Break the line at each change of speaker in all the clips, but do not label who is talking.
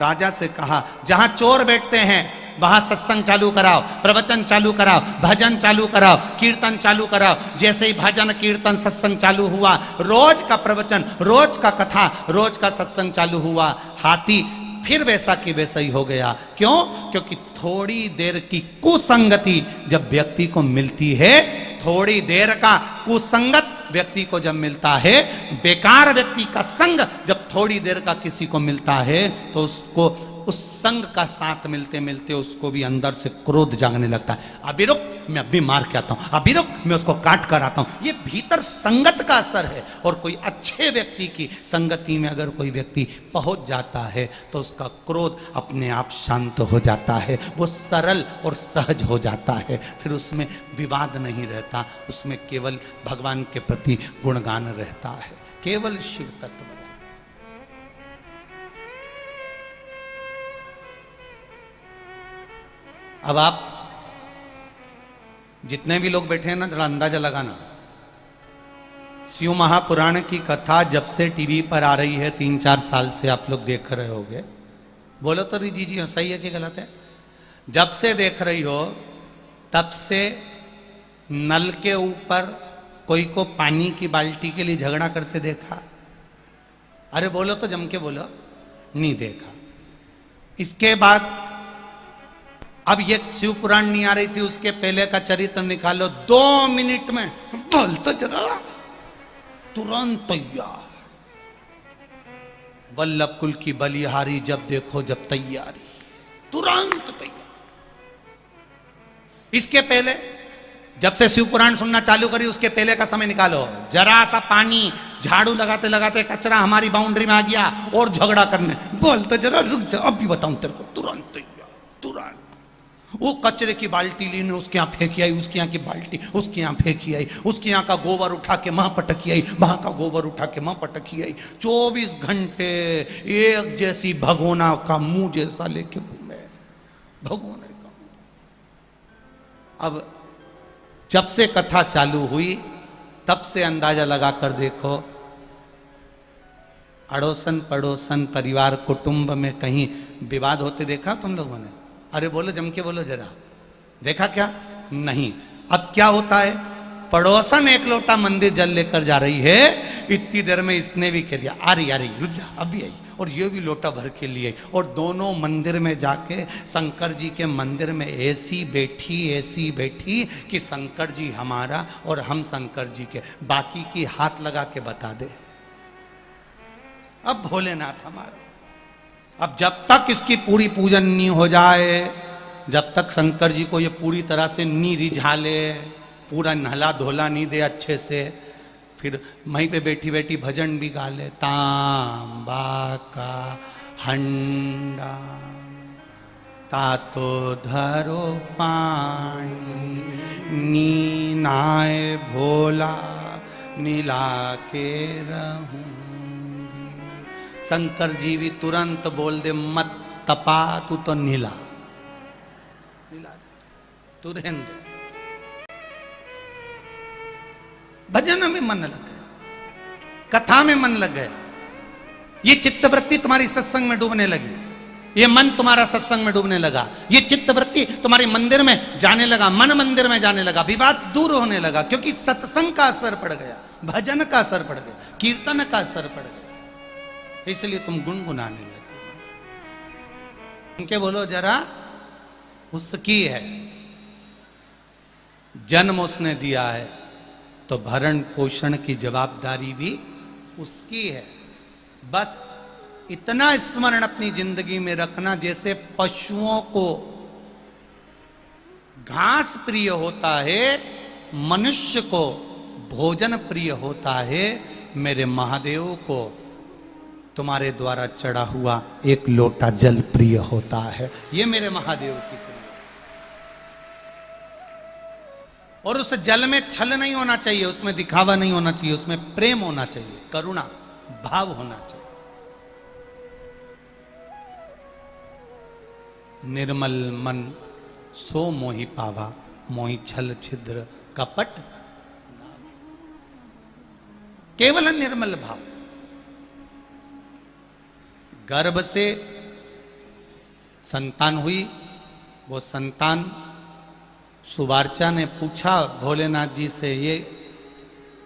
राजा से कहा जहां चोर बैठते हैं वहां सत्संग चालू कराओ, प्रवचन चालू कराओ, भजन चालू कराओ, कीर्तन चालू कराओ। जैसे ही भजन कीर्तन सत्संग चालू हुआ, रोज का प्रवचन, रोज का कथा, रोज का सत्संग चालू हुआ, हाथी फिर वैसा की वैसा ही हो गया। क्यों? क्योंकि थोड़ी देर की कुसंगति जब व्यक्ति को मिलती है, थोड़ी देर का कुसंगत व्यक्ति को जब मिलता है, बेकार व्यक्ति का संग जब थोड़ी देर का किसी को मिलता है, तो उसको उस संग का साथ मिलते मिलते उसको भी अंदर से क्रोध जागने लगता है। अभी रुक, मैं अभी मार के आता हूं, अभी रुक, मैं उसको काट कर आता हूं। ये भीतर संगत का असर है। और कोई अच्छे व्यक्ति की संगति में अगर कोई व्यक्ति पहुंच जाता है तो उसका क्रोध अपने आप शांत हो जाता है, वो सरल और सहज हो जाता है। फिर उसमें विवाद नहीं रहता, उसमें केवल भगवान के प्रति गुणगान रहता है, केवल शिव तत्व। अब आप जितने भी लोग बैठे हैं ना, जरा अंदाजा लगाना, शिव महापुराण की कथा जब से टीवी पर आ रही है, 3-4 साल से आप लोग देख रहे होगे। बोलो तो जी जी सही है कि गलत है? जब से देख रही हो तब से नल के ऊपर कोई को पानी की बाल्टी के लिए झगड़ा करते देखा? अरे बोलो तो, जम के बोलो। नहीं देखा। इसके बाद अब ये शिव पुराण नहीं आ रही थी, उसके पहले का चरित्र निकालो, 2 मिनट में बोल तो जरा, तुरंत तैयार। वल्लभ कुल की बलिहारी, जब देखो जब तैयारी, तुरंत तैयार। इसके पहले जब से शिव पुराण सुनना चालू करी, उसके पहले का समय निकालो, जरा सा पानी झाड़ू लगाते लगाते कचरा हमारी बाउंड्री में आ गया और झगड़ा करने, बोल तो जरा रुक जा, अब भी बताऊं तेरे को, तुरंत तैयार, तुरंत। वो कचरे की बाल्टी लीने उसके यहाँ फेंकी आई, उसके यहाँ की बाल्टी उसके यहाँ फेंकी आई, उसके यहाँ का गोबर उठा के वहां पटकी आई, वहां का गोबर उठा के वहां पटकी आई। 24 घंटे एक जैसी भगोना का मुंह जैसा लेके घूमे, भगोने का। अब जब से कथा चालू हुई तब से अंदाजा लगा कर देखो, अड़ोसन पड़ोसन परिवार कुटुंब में कहीं विवाद होते देखा तुम लोगों ने? अरे बोलो, जम के बोलो जरा, देखा क्या? नहीं। अब क्या होता है, पड़ोसन एक लोटा मंदिर जल लेकर जा रही है, इतनी देर में इसने भी कह दिया आ रही रुक जा, अभी आई, और ये भी लोटा भर के लिए, और दोनों मंदिर में जाके शंकर जी के मंदिर में ऐसी बैठी कि शंकर जी हमारा और हम शंकर जी के, बाकी की हाथ लगा के बता दे। अब भोलेनाथ हमारा, अब जब तक इसकी पूरी पूजन नहीं हो जाए, जब तक शंकर जी को ये पूरी तरह से नहीं रिझा ले, पूरा नहला धोला नहीं दे अच्छे से, फिर वहीं पे बैठी बैठी भजन भी गा ले, तांबा का हंडा तातो धरो पानी, नीनाए भोला नीला के रहूं। शंकर जी भी तुरंत बोल दे, मत तपा, तू तो नीला तू रहने दे। भजन में मन लग गया, कथा में मन लग गया, ये चित्तवृत्ति तुम्हारी सत्संग में डूबने लगी, ये मन तुम्हारा सत्संग में डूबने लगा, ये चित्तवृत्ति तुम्हारे मंदिर में जाने लगा, मन मंदिर में जाने लगा, विवाद दूर होने लगा, क्योंकि सत्संग का असर पड़ गया, भजन का असर पड़ गया, कीर्तन का असर पड़ गया, इसलिए तुम गुनगुनाने लगे। उनके बोलो जरा, उसकी है, जन्म उसने दिया है तो भरण पोषण की जवाबदारी भी उसकी है। बस इतना स्मरण अपनी जिंदगी में रखना, जैसे पशुओं को घास प्रिय होता है, मनुष्य को भोजन प्रिय होता है, मेरे महादेव को तुम्हारे द्वारा चढ़ा हुआ एक लोटा जल प्रिय होता है। ये मेरे महादेव की प्रिय। और उस जल में छल नहीं होना चाहिए, उसमें दिखावा नहीं होना चाहिए, उसमें प्रेम होना चाहिए, करुणा भाव होना चाहिए। निर्मल मन सो मोहि पावा, मोहि छल छिद्र कपट, केवल निर्मल भाव। गर्भ से संतान हुई। वो संतान सुवार्चा ने पूछा भोलेनाथ जी से, ये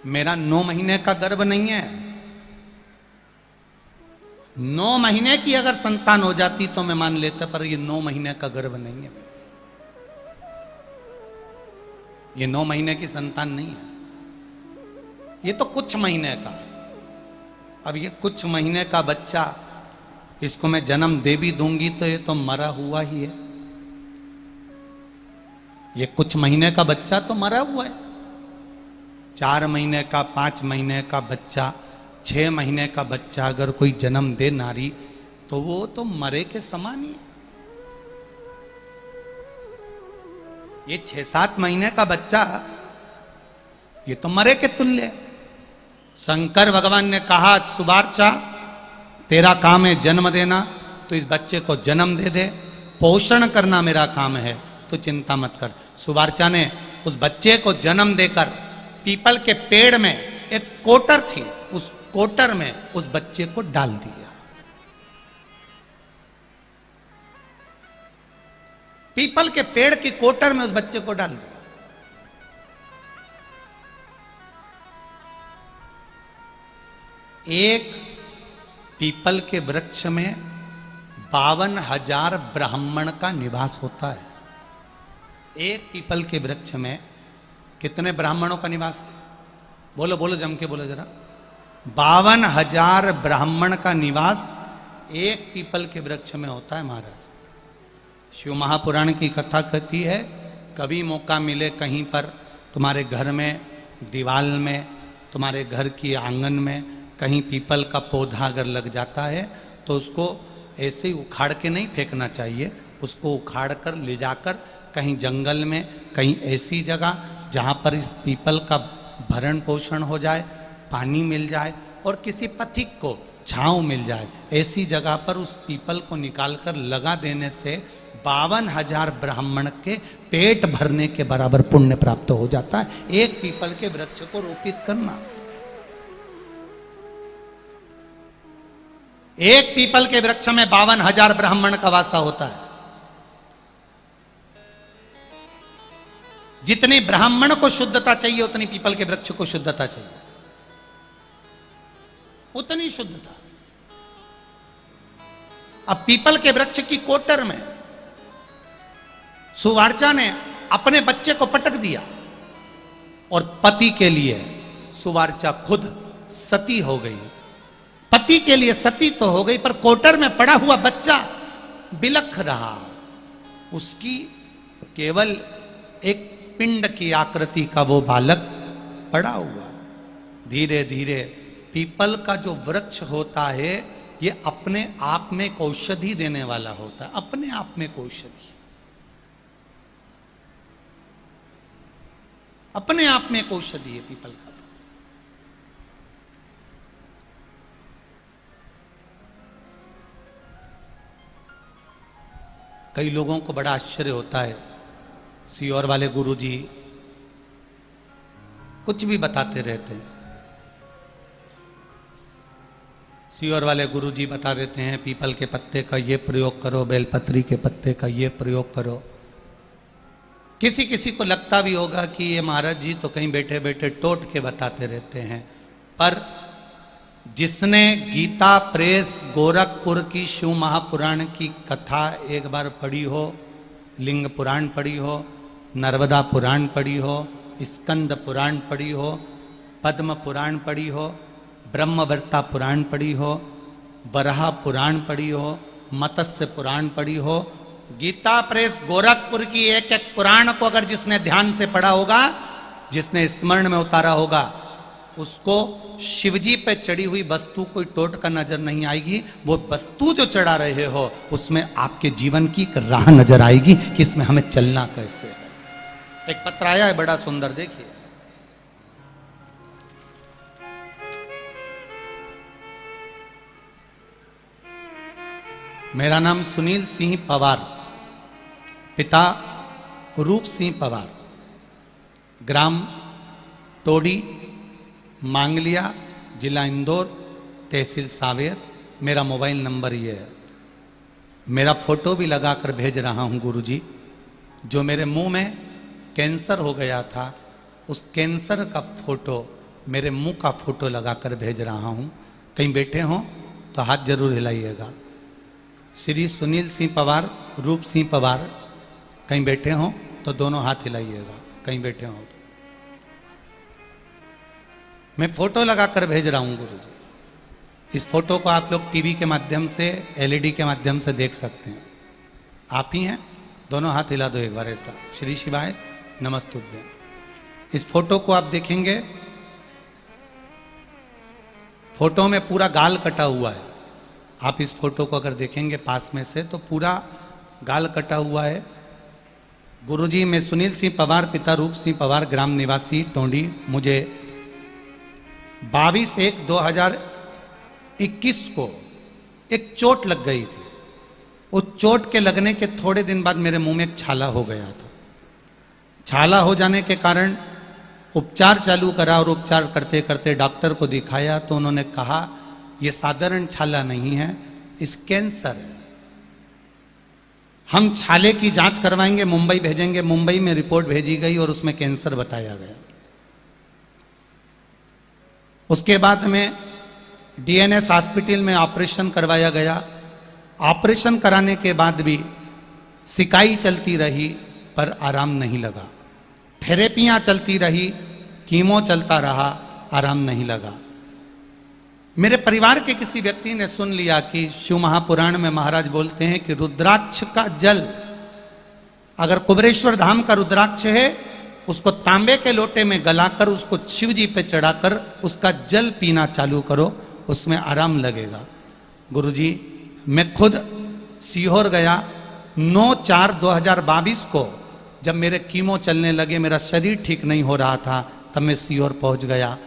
मेरा 9 महीने का गर्भ नहीं है, 9 महीने की अगर संतान हो जाती तो मैं मान लेता, पर ये 9 महीने का गर्भ नहीं है, ये 9 महीने की संतान नहीं है, ये तो कुछ महीने का। अब ये कुछ महीने का बच्चा, इसको मैं जन्म दे भी दूंगी तो ये तो मरा हुआ ही है। ये कुछ महीने का बच्चा तो मरा हुआ है। 4 महीने का, 5 महीने का बच्चा, 6 महीने का बच्चा अगर कोई जन्म दे नारी, तो वो तो मरे के समान ही है। ये 6-7 महीने का बच्चा, ये तो मरे के तुल्य है। शंकर भगवान ने कहा, सुवार्चा तेरा काम है जन्म देना, तो इस बच्चे को जन्म दे दे, पोषण करना मेरा काम है, तो चिंता मत कर। सुवार्चा ने उस बच्चे को जन्म देकर पीपल के पेड़ में एक कोटर थी, उस कोटर में उस बच्चे को डाल दिया। पीपल के पेड़ की कोटर में उस बच्चे को डाल दिया। एक पीपल के वृक्ष में 52,000 ब्राह्मण का निवास होता है। एक पीपल के वृक्ष में कितने ब्राह्मणों का निवास है? बोलो बोलो, जम के बोलो जरा। 52,000 ब्राह्मण का निवास एक पीपल के वृक्ष में होता है महाराज। शिव महापुराण की कथा कहती है, कभी मौका मिले कहीं पर तुम्हारे घर में, दीवाल में, तुम्हारे घर की आंगन में कहीं पीपल का पौधा अगर लग जाता है तो उसको ऐसे ही उखाड़ के नहीं फेंकना चाहिए, उसको उखाड़ कर ले जाकर कहीं जंगल में, कहीं ऐसी जगह जहाँ पर इस पीपल का भरण पोषण हो जाए, पानी मिल जाए और किसी पथिक को छांव मिल जाए, ऐसी जगह पर उस पीपल को निकालकर लगा देने से 52,000 ब्राह्मण के पेट भरने के बराबर पुण्य प्राप्त हो जाता है। एक पीपल के वृक्ष को रोपित करना। एक पीपल के वृक्ष में 52,000 ब्राह्मण का वासा होता है। जितनी ब्राह्मण को शुद्धता चाहिए उतनी पीपल के वृक्ष को शुद्धता चाहिए, उतनी शुद्धता। अब पीपल के वृक्ष की कोटर में सुवार्चा ने अपने बच्चे को पटक दिया और पति के लिए सुवार्चा खुद सती हो गई। पति के लिए सती तो हो गई, पर कोटर में पड़ा हुआ बच्चा बिलख रहा। उसकी केवल एक पिंड की आकृति का वो बालक पड़ा हुआ। धीरे धीरे पीपल का जो वृक्ष होता है ये अपने आप में एक औषधि देने वाला होता है, अपने आप में एक औषधि, अपने आप में एक औषधि है पीपल का। कई लोगों को बड़ा आश्चर्य होता है, सीहोर वाले गुरुजी कुछ भी बताते रहते हैं। सीहोर वाले गुरुजी बता देते हैं पीपल के पत्ते का ये प्रयोग करो, बेलपत्री के पत्ते का ये प्रयोग करो। किसी किसी को लगता भी होगा कि ये महाराज जी तो कहीं बैठे बैठे टोट के बताते रहते हैं, पर जिसने गीता प्रेस गोरखपुर की शिव महापुराण की कथा एक बार पढ़ी हो, लिंग पुराण पढ़ी हो, नर्मदा पुराण पढ़ी हो, स्कंद पुराण पढ़ी हो, पद्म पुराण पढ़ी हो, ब्रह्मवर्ता पुराण पढ़ी हो, वराह पुराण पढ़ी हो, मत्स्य पुराण पढ़ी हो, गीता प्रेस गोरखपुर की एक एक पुराण को अगर जिसने ध्यान से पढ़ा होगा, जिसने स्मरण में उतारा होगा, उसको शिवजी पे चढ़ी हुई वस्तु कोई टोट कर नजर नहीं आएगी। वो वस्तु जो चढ़ा रहे हो उसमें आपके जीवन की एक राह नजर आएगी कि इसमें हमें चलना कैसे है। एक पत्र आया है बड़ा सुंदर, देखिए। मेरा नाम सुनील सिंह पवार, पिता रूप सिंह पवार, ग्राम टोडी, मांगलिया, जिला इंदौर, तहसील सावेर। मेरा मोबाइल नंबर ये है। मेरा फोटो भी लगाकर भेज रहा हूं गुरुजी। जो मेरे मुंह में कैंसर हो गया था, उस कैंसर का फोटो, मेरे मुंह का फोटो लगाकर भेज रहा हूं। कहीं बैठे हो तो हाथ जरूर हिलाइएगा। श्री सुनील सिंह पवार, रूप सिंह पवार, कहीं बैठे हो तो दोनों हाथ हिलाइएगा। कहीं बैठे हो तो मैं फोटो लगाकर भेज रहा हूं गुरुजी। इस फोटो को आप लोग टीवी के माध्यम से, एलईडी के माध्यम से देख सकते हैं। आप ही हैं, दोनों हाथ हिला दो एक बार ऐसा। श्री शिवाय नमस्तुभ्यं। इस फोटो को आप देखेंगे, फोटो में पूरा गाल कटा हुआ है। आप इस फोटो को अगर देखेंगे पास में से तो पूरा गाल कटा हुआ है। गुरुजी, मैं सुनील सिंह पवार, पिता रूप सिंह पवार, ग्राम निवासी टोंडी। मुझे 22/1/2021 को एक चोट लग गई थी। उस चोट के लगने के थोड़े दिन बाद मेरे मुंह में एक छाला हो गया था। छाला हो जाने के कारण उपचार चालू करा और उपचार करते करते डॉक्टर को दिखाया तो उन्होंने कहा यह साधारण छाला नहीं है, इस कैंसर है। हम छाले की जांच करवाएंगे, मुंबई भेजेंगे। मुंबई में रिपोर्ट भेजी गई और उसमें कैंसर बताया गया। उसके बाद में डीएनएस हॉस्पिटल में ऑपरेशन करवाया गया। ऑपरेशन कराने के बाद भी सिकाई चलती रही पर आराम नहीं लगा। थेरेपियां चलती रही, कीमो चलता रहा, आराम नहीं लगा। मेरे परिवार के किसी व्यक्ति ने सुन लिया कि शिव महापुराण में महाराज बोलते हैं कि रुद्राक्ष का जल, अगर कुबेरेश्वर धाम का रुद्राक्ष है, उसको तांबे के लोटे में गलाकर उसको शिव जी पे चढ़ाकर उसका जल पीना चालू करो, उसमें आराम लगेगा। गुरुजी, मैं खुद सीहोर गया 9/4/2022 को। जब मेरे कीमो चलने लगे, मेरा शरीर ठीक नहीं हो रहा था, तब मैं सीहोर पहुंच गया।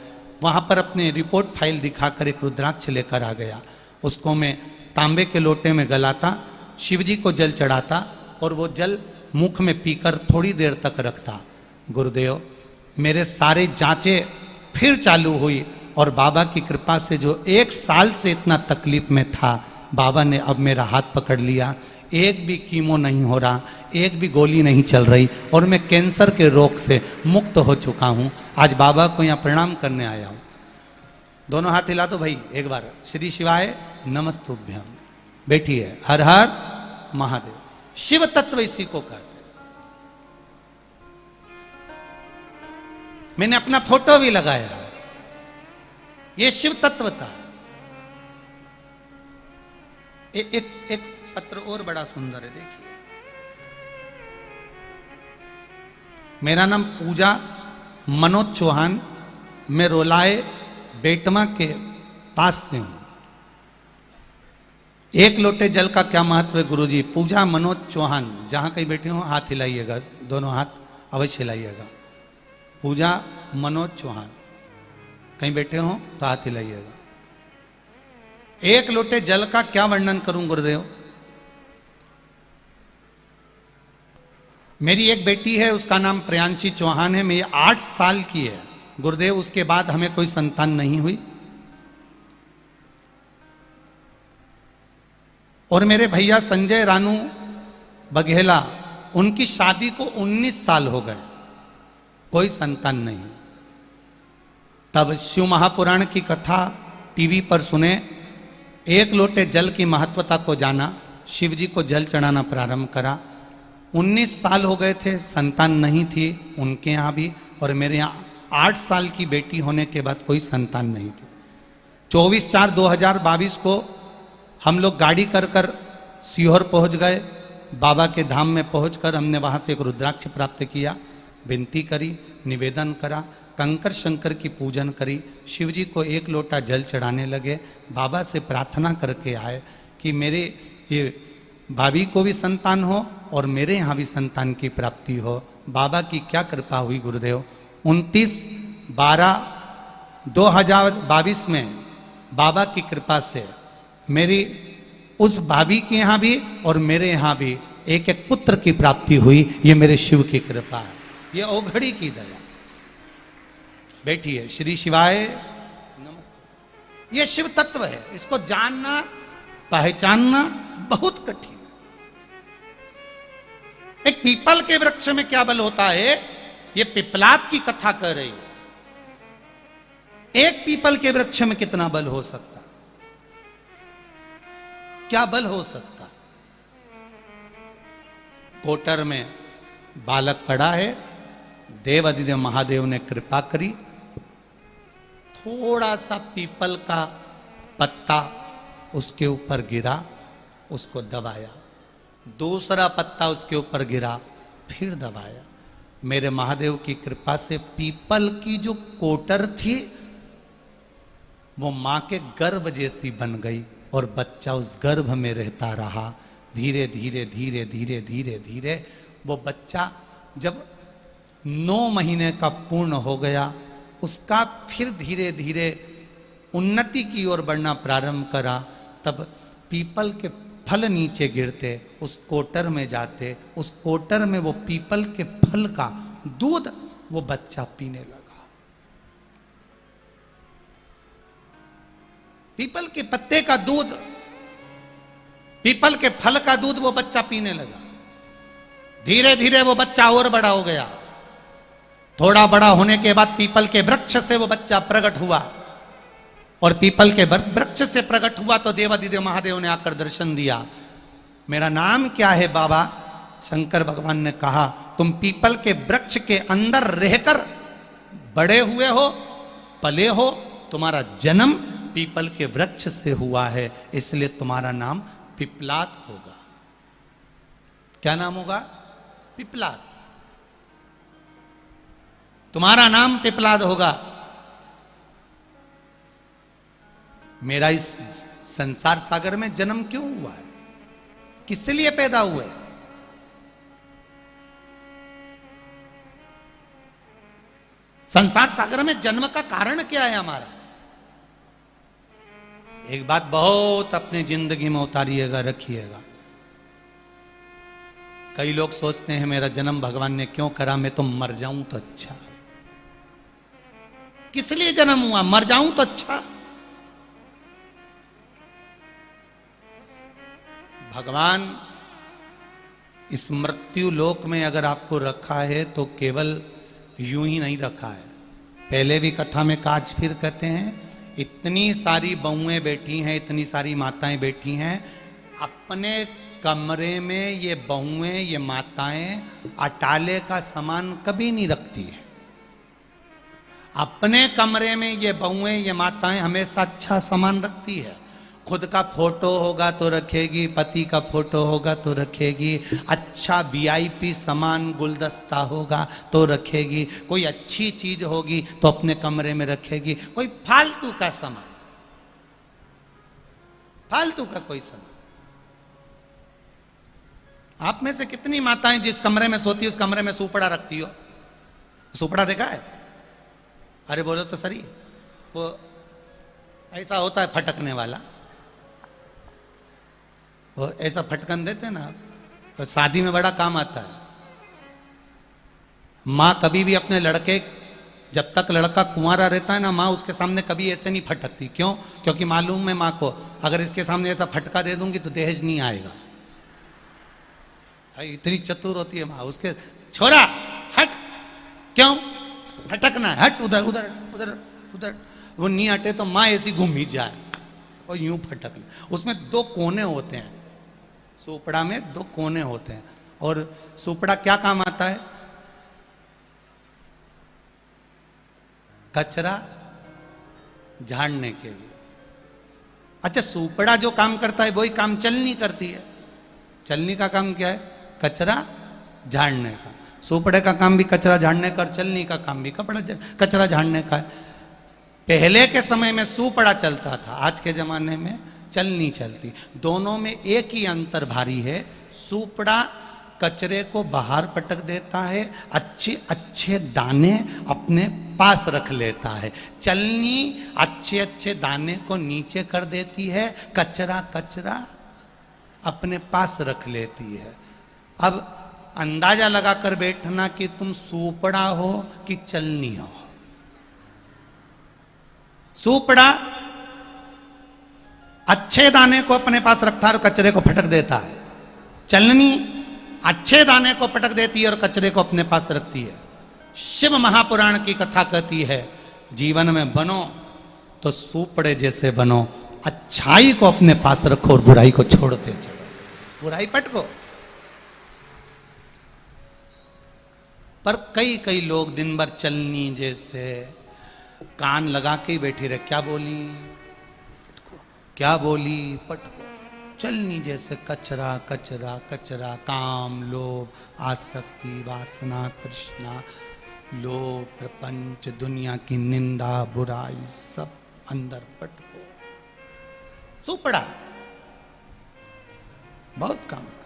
वहां पर अपने रिपोर्ट फाइल दिखाकर एक रुद्राक्ष लेकर आ गया। उसको मैं तांबे के लोटे में गलाता, शिव जी को जल चढ़ाता और वो जल मुख में पीकर थोड़ी देर तक रखता। गुरुदेव, मेरे सारे जांचें फिर चालू हुई और बाबा की कृपा से जो 1 साल से इतना तकलीफ में था, बाबा ने अब मेरा हाथ पकड़ लिया। एक भी कीमो नहीं हो रहा, एक भी गोली नहीं चल रही और मैं कैंसर के रोग से मुक्त हो चुका हूं। आज बाबा को यहाँ प्रणाम करने आया हूं। दोनों हाथ हिला दो भाई एक बार। श्री शिवाय नमस्तुभ्यं। बैठिए। हर हर महादेव। शिव तत्व इसी को कहते हैं। मैंने अपना फोटो भी लगाया है, ये शिव तत्व था। एक पत्र और बड़ा सुंदर है, देखिए। मेरा नाम पूजा मनोज चौहान, मैं रोलाए बेटमा के पास से हूं। 1 लोटे जल का क्या महत्व है गुरुजी? पूजा मनोज चौहान, जहां कहीं बैठे हो हाथ हिलाइएगा, दोनों हाथ अवश्य हिलाइएगा। पूजा मनोज चौहान, कहीं बैठे हो तो हाथ हिलाइएगा। 1 लोटे जल का क्या वर्णन करूं गुरुदेव? मेरी एक बेटी है, उसका नाम प्रियांशी चौहान है। मैं 8 साल की है गुरुदेव। उसके बाद हमें कोई संतान नहीं हुई। और मेरे भैया संजय रानू बघेला, उनकी शादी को 19 साल हो गए, कोई संतान नहीं। तब शिव महापुराण की कथा टीवी पर सुने, 1 लोटे जल की महत्वता को जाना, शिव जी को जल चढ़ाना प्रारंभ करा। 19 साल हो गए थे, संतान नहीं थी उनके यहाँ भी, और मेरे यहाँ 8 साल की बेटी होने के बाद कोई संतान नहीं थी। 24/4/2022 को हम लोग गाड़ी कर कर सीहोर पहुँच गए। बाबा के धाम में पहुंचकर हमने वहाँ से एक रुद्राक्ष प्राप्त किया, विनती करी, निवेदन करा, कंकर शंकर की पूजन करी, शिव जी को 1 लोटा जल चढ़ाने लगे। बाबा से प्रार्थना करके आए कि मेरे ये भाभी को भी संतान हो और मेरे यहाँ भी संतान की प्राप्ति हो। बाबा की क्या कृपा हुई गुरुदेव। 29/12/2022 में बाबा की कृपा से मेरी उस भाभी के यहाँ भी और मेरे यहाँ भी एक पुत्र की प्राप्ति हुई। ये मेरे शिव की कृपा है, ये औघड़ी की दया। बैठिए। श्री शिवाय नमस्ते। ये शिव तत्व है, इसको जानना पहचानना बहुत कठिन है। पीपल के वृक्ष में क्या बल होता है, ये पिपलाद की कथा कर रही है। एक पीपल के वृक्ष में कितना बल हो सकता, क्या बल हो सकता। कोटर में बालक पड़ा है, देवाधिदेव महादेव ने कृपा करी, थोड़ा सा पीपल का पत्ता उसके ऊपर गिरा, उसको दबाया, दूसरा पत्ता उसके ऊपर गिरा, फिर दबाया। मेरे महादेव की कृपा से पीपल की जो कोटर थी वो मां के गर्भ जैसी बन गई और बच्चा उस गर्भ में रहता रहा। धीरे धीरे धीरे धीरे धीरे धीरे वो बच्चा जब 9 महीने का पूर्ण हो गया, उसका फिर धीरे धीरे उन्नति की ओर बढ़ना प्रारंभ करा। तब पीपल के फल नीचे गिरते, उस कोटर में जाते, उस कोटर में वो पीपल के फल का दूध वो बच्चा पीने लगा। पीपल के पत्ते का दूध, पीपल के फल का दूध वो बच्चा पीने लगा। धीरे धीरे वो बच्चा और बड़ा हो गया। थोड़ा बड़ा होने के बाद पीपल के वृक्ष से वो बच्चा प्रकट हुआ, और पीपल के वृक्ष से प्रकट हुआ तो देवाधिदेव महादेव ने आकर दर्शन दिया। मेरा नाम क्या है बाबा? शंकर भगवान ने कहा, तुम पीपल के वृक्ष के अंदर रहकर बड़े हुए हो, पले हो, तुम्हारा जन्म पीपल के वृक्ष से हुआ है, इसलिए तुम्हारा नाम पिपलाद होगा। क्या नाम होगा? पिपलाद। तुम्हारा नाम पिपलाद होगा। मेरा इस संसार सागर में जन्म क्यों हुआ है, किस लिए पैदा हुए? संसार सागर में जन्म का कारण क्या है हमारा? एक बात बहुत अपनी जिंदगी में उतारिएगा, रखिएगा। कई लोग सोचते हैं मेरा जन्म भगवान ने क्यों करा, मैं तो मर जाऊं तो अच्छा। किस लिए जन्म हुआ? मर जाऊं तो अच्छा। भगवान इस मृत्यु लोक में अगर आपको रखा है तो केवल यूं ही नहीं रखा है। पहले भी कथा में काज फिर कहते हैं, इतनी सारी बहुएं बैठी हैं, इतनी सारी माताएं बैठी हैं, अपने कमरे में ये बहुएं, ये माताएं अटाले का सामान कभी नहीं रखती है। अपने कमरे में ये बहुएं, ये माताएं हमेशा अच्छा सामान रखती है। खुद का फोटो होगा तो रखेगी, पति का फोटो होगा तो रखेगी, अच्छा वीआईपी सामान गुलदस्ता होगा तो रखेगी, कोई अच्छी चीज होगी तो अपने कमरे में रखेगी। कोई फालतू का सामान, फालतू का कोई सामान। आप में से कितनी माताएं जिस कमरे में सोती है उस कमरे में सुपड़ा रखती हो? सुपड़ा देखा है? अरे बोलो तो सही, वो ऐसा होता है फटकने वाला, वो ऐसा फटकन देते ना, तो शादी में बड़ा काम आता है। माँ कभी भी अपने लड़के, जब तक लड़का कुंवारा रहता है ना, माँ उसके सामने कभी ऐसे नहीं फटकती। क्यों? क्योंकि मालूम है माँ को, अगर इसके सामने ऐसा फटका दे दूंगी तो दहेज नहीं आएगा। इतनी चतुर होती है माँ। उसके छोरा हट, क्यों फटकना है, हट उधर उधर उधर उधर। वो नहीं हटे तो माँ ऐसी घूम ही जाए और यूं फटक। उसमें 2 कोने होते हैं, सुपड़ा में 2 कोने होते हैं। और सुपड़ा क्या काम आता है? कचरा झाड़ने के लिए। अच्छा, सुपड़ा जो काम करता है वही काम चलनी करती है। चलनी का काम क्या है? कचरा झाड़ने का। सुपड़े का काम भी कचरा झाड़ने का और चलनी का काम भी कचरा झाड़ने का है। पहले के समय में सुपड़ा चलता था, आज के जमाने में चलनी चलती। दोनों में एक ही अंतर भारी है। सुपड़ा कचरे को बाहर पटक देता है, अच्छे अच्छे दाने अपने पास रख लेता है। चलनी अच्छे अच्छे दाने को नीचे कर देती है, कचरा कचरा अपने पास रख लेती है। अब अंदाजा लगाकर बैठना कि तुम सुपड़ा हो कि चलनी हो। सुपड़ा अच्छे दाने को अपने पास रखता है और कचरे को फटक देता है। चलनी अच्छे दाने को पटक देती है और कचरे को अपने पास रखती है। शिव महापुराण की कथा कहती है, जीवन में बनो तो सूपड़े जैसे बनो, अच्छाई को अपने पास रखो और बुराई को छोड़ते चलो। बुराई पटको। पर कई कई लोग दिन भर चलनी जैसे कान लगा के ही बैठी रहे, क्या बोली पटको, क्या बोली पटको, चलनी जैसे कचरा कचरा कचरा, काम लोभ आसक्ति वासना तृष्णा लोभ प्रपंच दुनिया की निंदा बुराई सब अंदर पटको। सुपड़ा बहुत काम का।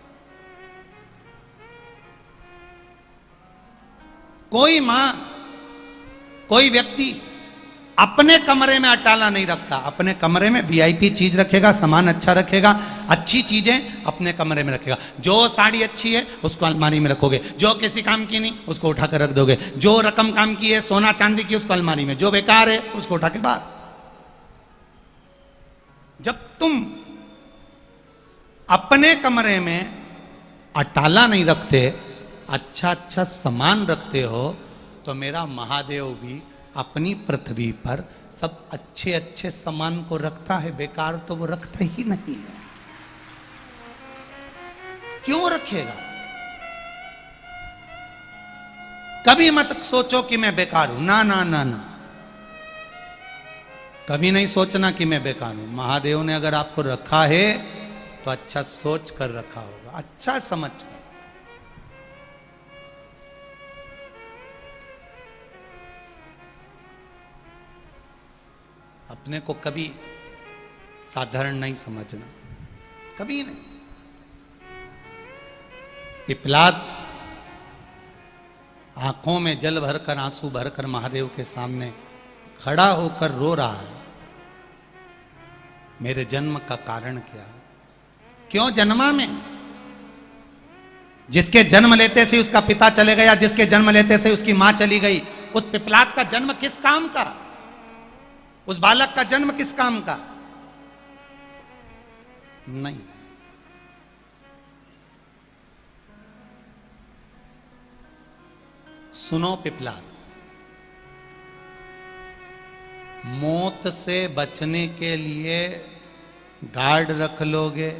कोई मां कोई व्यक्ति अपने कमरे में अटाला नहीं रखता, अपने कमरे में वीआईपी चीज रखेगा, सामान अच्छा रखेगा, अच्छी चीजें अपने कमरे में रखेगा। जो साड़ी अच्छी है उसको अलमारी में रखोगे, जो किसी काम की नहीं उसको उठा कर रख दोगे, जो रकम काम की है सोना चांदी की उसको अलमारी में, जो बेकार है उसको उठा के बाहर। जब तुम अपने कमरे में अटाला नहीं रखते, अच्छा अच्छा सामान रखते हो, तो मेरा महादेव भी अपनी पृथ्वी पर सब अच्छे अच्छे सामान को रखता है, बेकार तो वो रखता ही नहीं है। क्यों रखेगा? कभी मत सोचो कि मैं बेकार हूं, ना ना ना ना, कभी नहीं सोचना कि मैं बेकार हूं। महादेव ने अगर आपको रखा है तो अच्छा सोच कर रखा होगा, अच्छा समझ कर। अपने को कभी साधारण नहीं समझना, कभी नहीं। पिपलाद आंखों में जल भरकर आंसू भरकर महादेव के सामने खड़ा होकर रो रहा है, मेरे जन्म का कारण क्या, क्यों जन्मा मैं? जिसके जन्म लेते से उसका पिता चले गया, जिसके जन्म लेते से उसकी मां चली गई, उस पिपलाद का जन्म किस काम का? उस बालक का जन्म किस काम का? नहीं। सुनो पिपलाद, मौत से बचने के लिए गार्ड रख लोगे,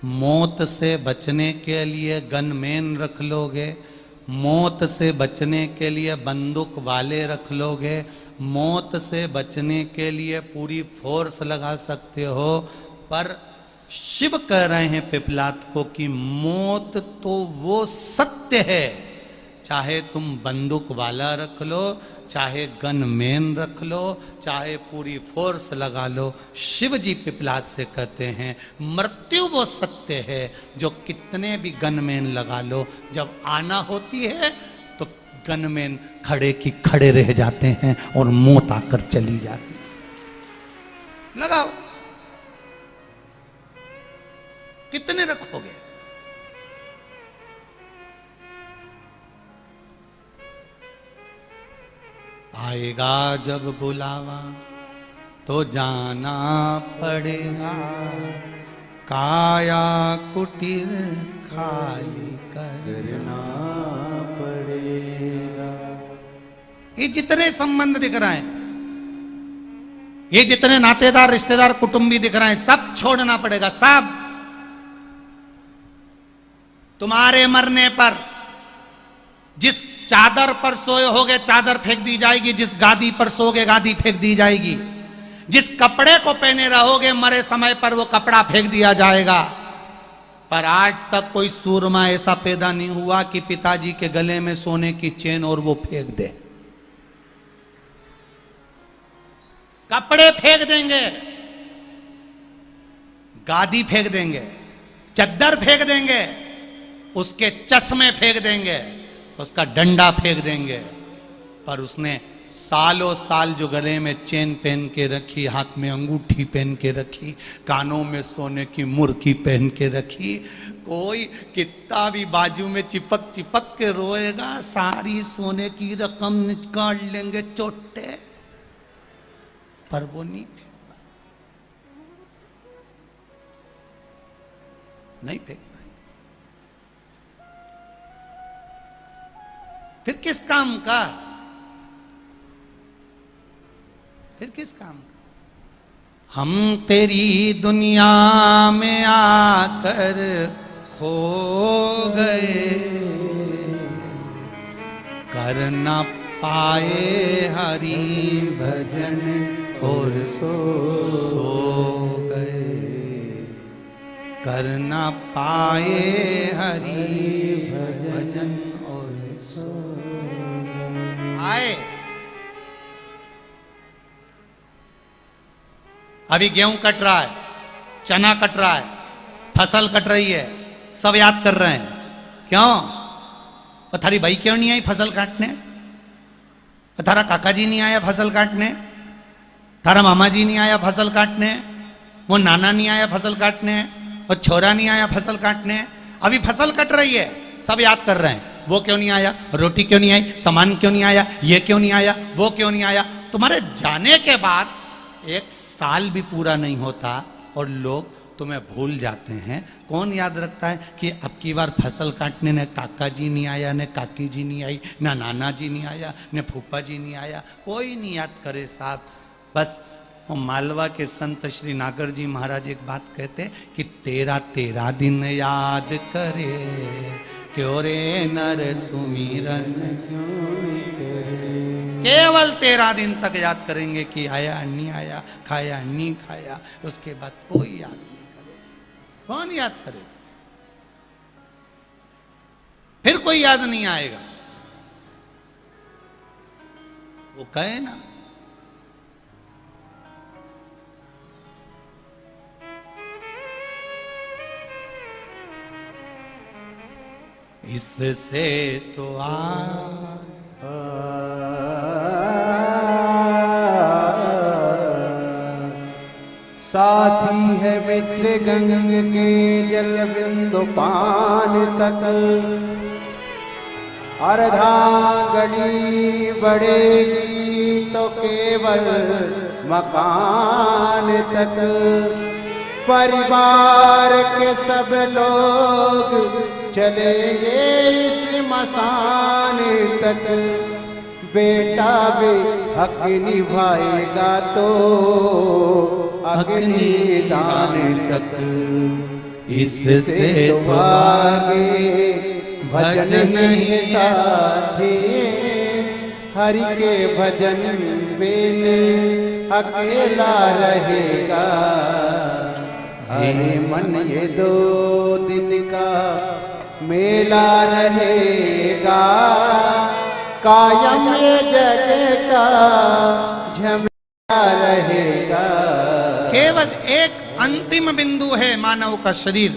मौत से बचने के लिए गनमैन रख लोगे, मौत से बचने के लिए बंदूक वाले रख लोगे, मौत से बचने के लिए पूरी फोर्स लगा सकते हो, पर शिव कह रहे हैं पिपलाद को कि मौत तो वो सत्य है, चाहे तुम बंदूक वाला रख लो, चाहे गनमैन रख लो, चाहे पूरी फोर्स लगा लो। शिव जी पिपलाद से कहते हैं मृत्यु वो सत्य है जो कितने भी गनमैन लगा लो, जब आना होती है तो गनमैन खड़े की खड़े रह जाते हैं और मौत आकर चली जाती है। लगाओ, कितने रखोगे? आएगा जब बुलावा तो जाना पड़ेगा, काया कुटीर खाली करना पड़ेगा। ये जितने संबंध दिख रहे हैं, ये जितने नातेदार रिश्तेदार कुटुंबी दिख रहे हैं, सब छोड़ना पड़ेगा। सब तुम्हारे मरने पर जिस चादर पर सोए होगे चादर फेंक दी जाएगी, जिस गादी पर सोगे गादी फेंक दी जाएगी, जिस कपड़े को पहने रहोगे मरे समय पर वो कपड़ा फेंक दिया जाएगा। पर आज तक कोई सूरमा ऐसा पैदा नहीं हुआ कि पिताजी के गले में सोने की चेन और वो फेंक दे। कपड़े फेंक देंगे, गादी फेंक देंगे, चद्दर फेंक देंगे, उसके चश्मे फेंक देंगे, उसका डंडा फेंक देंगे, पर उसने सालों साल जो गले में चेन पहन के रखी, हाथ में अंगूठी पहन के रखी, कानों में सोने की मुर्की पहन के रखी, कोई कितना भी बाजू में चिपक चिपक के रोएगा, सारी सोने की रकम निकाल लेंगे चोटे, पर वो नहीं फेंक पाए, नहीं फेंक पाए। फिर किस काम का? फिर किस काम का? हम तेरी दुनिया में आकर खो गए, कर न पाए हरि भजन और सो गए, कर न पाए हरि भजन और सो आए। अभी गेहूं कट रहा है, चना कट रहा है, फसल कट रही है, सब याद कर रहे हैं। क्यों? और थारी भाई क्यों नहीं आई फसल काटने? और थारा काका जी नहीं आया फसल काटने? थारा मामा जी नहीं आया फसल काटने? वो नाना नहीं आया फसल काटने? और छोरा नहीं आया फसल काटने? अभी फसल कट रही है, सब याद कर रहे हैं। वो क्यों नहीं आया? रोटी क्यों नहीं आई? सामान क्यों नहीं आया? ये क्यों नहीं आया? वो क्यों नहीं आया? तुम्हारे जाने के बाद 1 साल भी पूरा नहीं होता और लोग तुम्हें भूल जाते हैं। कौन याद रखता है कि अब की बार फसल काटने ने काका जी नहीं आया, न काकी जी नहीं आई, न नाना जी नहीं आया, न फूफा जी नहीं आया? कोई नहीं याद करे साहब। बस वो मालवा के संत श्री नागर जी महाराज एक बात कहते कि 13 दिन याद करे, क्यों रे नर सुमिरन केवल 13 दिन तक याद करेंगे कि आया नहीं आया, खाया नहीं खाया, उसके बाद कोई याद नहीं करेगा। कौन याद करेगा? फिर कोई याद नहीं आएगा। वो कहे ना, इससे तो
साथी है मित्र गंग के जल बिंदु पान तक, अर्धांगनी बढ़ेगी तो केवल मकान तक। परिवार के सब लोग चलेंगे इस मसान तक, बेटा भी हक निभाएगा तो अग्नि दान तक।
इससे तो आगे
भजन ही साथी, हरि के भजन बिन अकेला रहेगा। हरे मन ये 2 दिन का मेला रहेगा, कायम ये जग का झमेला रहेगा।
केवल एक अंतिम बिंदु है मानव का शरीर।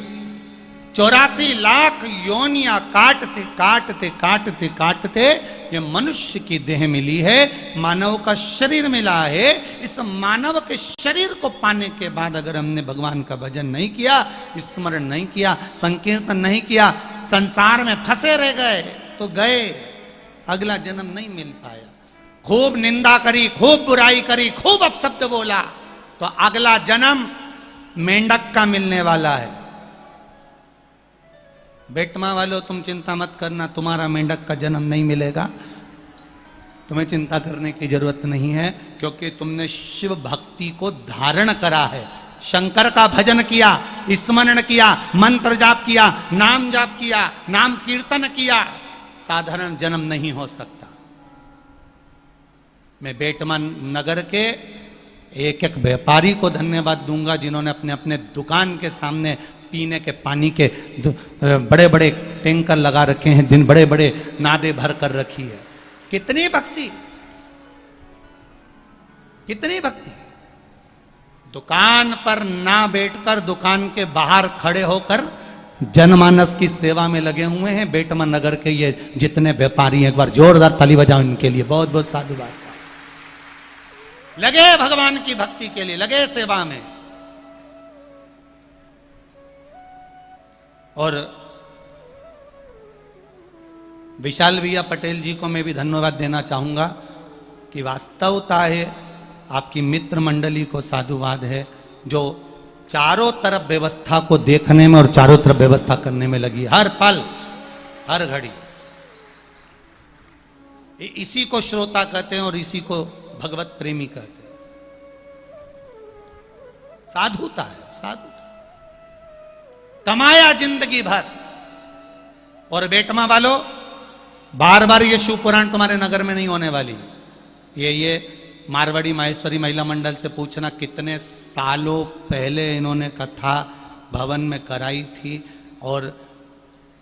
84 लाख योनियां काटते काटते काटते काटते ये मनुष्य की देह मिली है, मानव का शरीर मिला है। इस मानव के शरीर को पाने के बाद अगर हमने भगवान का भजन नहीं किया, स्मरण नहीं किया, संकीर्तन नहीं किया, संसार में फंसे रह गए तो गए, अगला जन्म नहीं मिल पाया। खूब निंदा करी, खूब बुराई करी, खूब अपशब्द बोला तो अगला जन्म मेंढक का मिलने वाला है। बेटमा वालों, तुम चिंता मत करना, तुम्हारा मेंढक का जन्म नहीं मिलेगा। तुम्हें चिंता करने की जरूरत नहीं है, क्योंकि तुमने शिव भक्ति को धारण करा है। शंकर का भजन किया, स्मरण किया, मंत्र जाप किया, नाम जाप किया, नाम कीर्तन किया, साधारण जन्म नहीं हो सकता। मैं बेटमा नगर के एक एक व्यापारी को धन्यवाद दूंगा जिन्होंने अपने अपने दुकान के सामने पीने के पानी के बड़े बड़े टैंकर लगा रखे हैं, दिन बड़े बड़े नादे भर कर रखी है। कितनी भक्ति, कितनी भक्ति। दुकान पर ना बैठकर दुकान के बाहर खड़े होकर जनमानस की सेवा में लगे हुए हैं बेटमा नगर के ये जितने व्यापारी हैं। एक बार जोरदार ताली बजाओ इनके लिए, बहुत बहुत साधुवाद। लगे भगवान की भक्ति के लिए, लगे सेवा में। और विशाल भैया पटेल जी को मैं भी धन्यवाद देना चाहूंगा कि वास्तवता है आपकी मित्र मंडली को साधुवाद है जो चारों तरफ व्यवस्था को देखने में और चारों तरफ व्यवस्था करने में लगी, हर पल हर घड़ी। इसी को श्रोता कहते हैं और इसी को भगवत प्रेमी कहते हैं। साधुता है, साधुता। कमाया जिंदगी भर, और बेटमा वालों, बार बार ये शिव पुराण तुम्हारे नगर में नहीं होने वाली। ये मारवाड़ी माहेश्वरी महिला मंडल से पूछना, कितने सालों पहले इन्होंने कथा भवन में कराई थी, और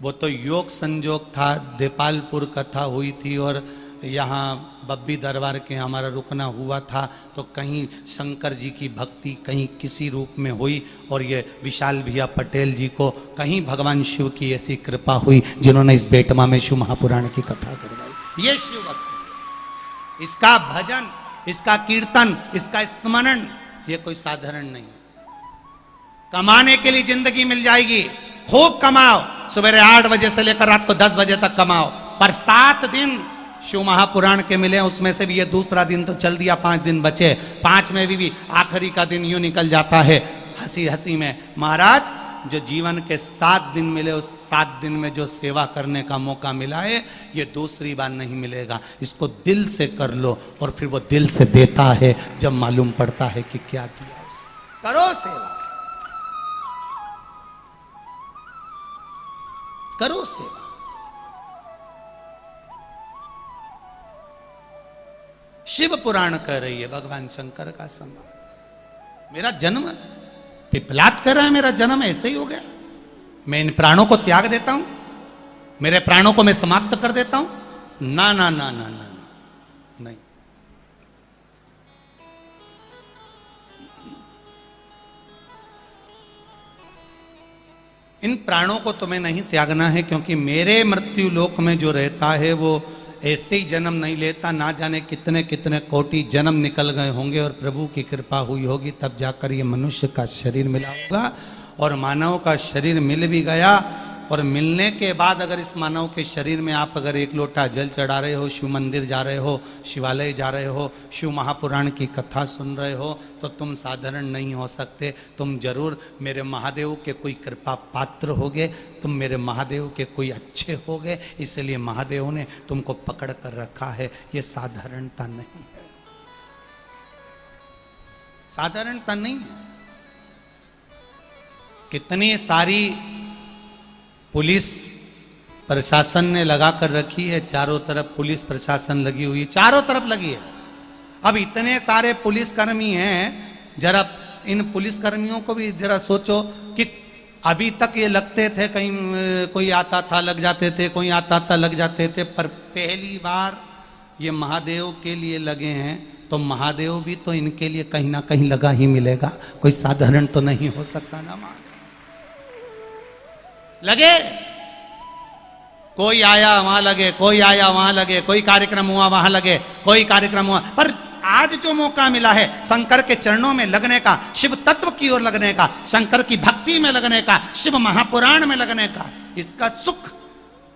वो तो योग संजोग था, देपालपुर कथा हुई थी और यहाँ बब्बी दरबार के हमारा रुकना हुआ था, तो कहीं शंकर जी की भक्ति कहीं किसी रूप में हुई, और ये विशाल भैया पटेल जी को कहीं भगवान शिव की ऐसी कृपा हुई जिन्होंने इस बेटमा में शिव महापुराण की कथा करवाई। ये शिव भक्ति, इसका भजन, इसका कीर्तन, इसका स्मरण, ये कोई साधारण नहीं है। कमाने के लिए जिंदगी मिल जाएगी, खूब कमाओ, सवेरे 8 बजे से लेकर रात को 10 बजे तक कमाओ, पर 7 दिन शिव महापुराण के मिले, उसमें से भी ये दूसरा दिन तो चल दिया, 5 दिन बचे, 5 में भी आखिरी का दिन यूं निकल जाता है हंसी हंसी में। महाराज, जो जीवन के 7 दिन मिले, उस 7 दिन में जो सेवा करने का मौका मिला है, ये दूसरी बार नहीं मिलेगा। इसको दिल से कर लो, और फिर वो दिल से देता है जब मालूम पड़ता है कि क्या किया। करो सेवा, करो सेवा। शिव पुराण कह रही है भगवान शंकर का सम्मान। मेरा जन्म पिपलात कर रहा है, मेरा जन्म ऐसे ही हो गया, मैं इन प्राणों को त्याग देता हूं, मेरे प्राणों को मैं समाप्त कर देता हूं? ना ना ना ना ना, नहीं। इन प्राणों को तुम्हें नहीं त्यागना है, क्योंकि मेरे मृत्यु लोक में जो रहता है वो ऐसे ही जन्म नहीं लेता, ना जाने कितने कितने कोटि जन्म निकल गए होंगे, और प्रभु की कृपा हुई होगी तब जाकर ये मनुष्य का शरीर मिला होगा। और मानव का शरीर मिल भी गया, और मिलने के बाद अगर इस मानव के शरीर में आप अगर 1 लोटा जल चढ़ा रहे हो, शिव मंदिर जा रहे हो, शिवालय जा रहे हो, शिव महापुराण की कथा सुन रहे हो, तो तुम साधारण नहीं हो सकते। तुम जरूर मेरे महादेव के कोई कृपा पात्र होगे, तुम मेरे महादेव के कोई अच्छे होगे, इसलिए महादेव ने तुमको पकड़ कर रखा है। ये साधारणता नहीं है, साधारणता नहीं है। कितनी सारी पुलिस प्रशासन ने लगा कर रखी है, चारों तरफ पुलिस प्रशासन लगी हुई है, चारों तरफ लगी है। अब इतने सारे पुलिसकर्मी हैं, जरा इन पुलिसकर्मियों को भी जरा सोचो कि अभी तक ये लगते थे, कहीं कोई आता था लग जाते थे, कोई आता था लग जाते थे, पर पहली बार ये महादेव के लिए लगे हैं, तो महादेव भी तो इनके लिए कहीं ना कहीं लगा ही मिलेगा, कोई साधारण तो नहीं हो सकता ना। लगे, कोई आया वहां लगे, कोई आया वहां लगे, कोई कार्यक्रम हुआ वहां लगे, कोई कार्यक्रम हुआ। पर आज जो मौका मिला है शंकर के चरणों में लगने का, शिव तत्व की ओर लगने का, शंकर की भक्ति में लगने का, शिव महापुराण में लगने का, इसका सुख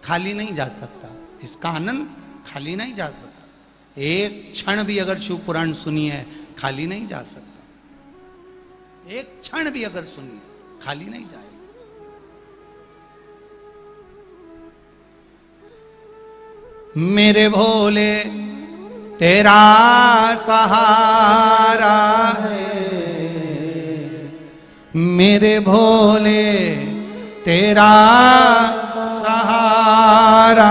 खाली नहीं जा सकता, इसका आनंद खाली नहीं जा सकता। एक क्षण भी अगर शिव पुराण सुनिए खाली नहीं जा सकता, एक क्षण भी अगर सुनिए खाली नहीं जाए। मेरे भोले तेरा सहारा है, मेरे भोले तेरा सहारा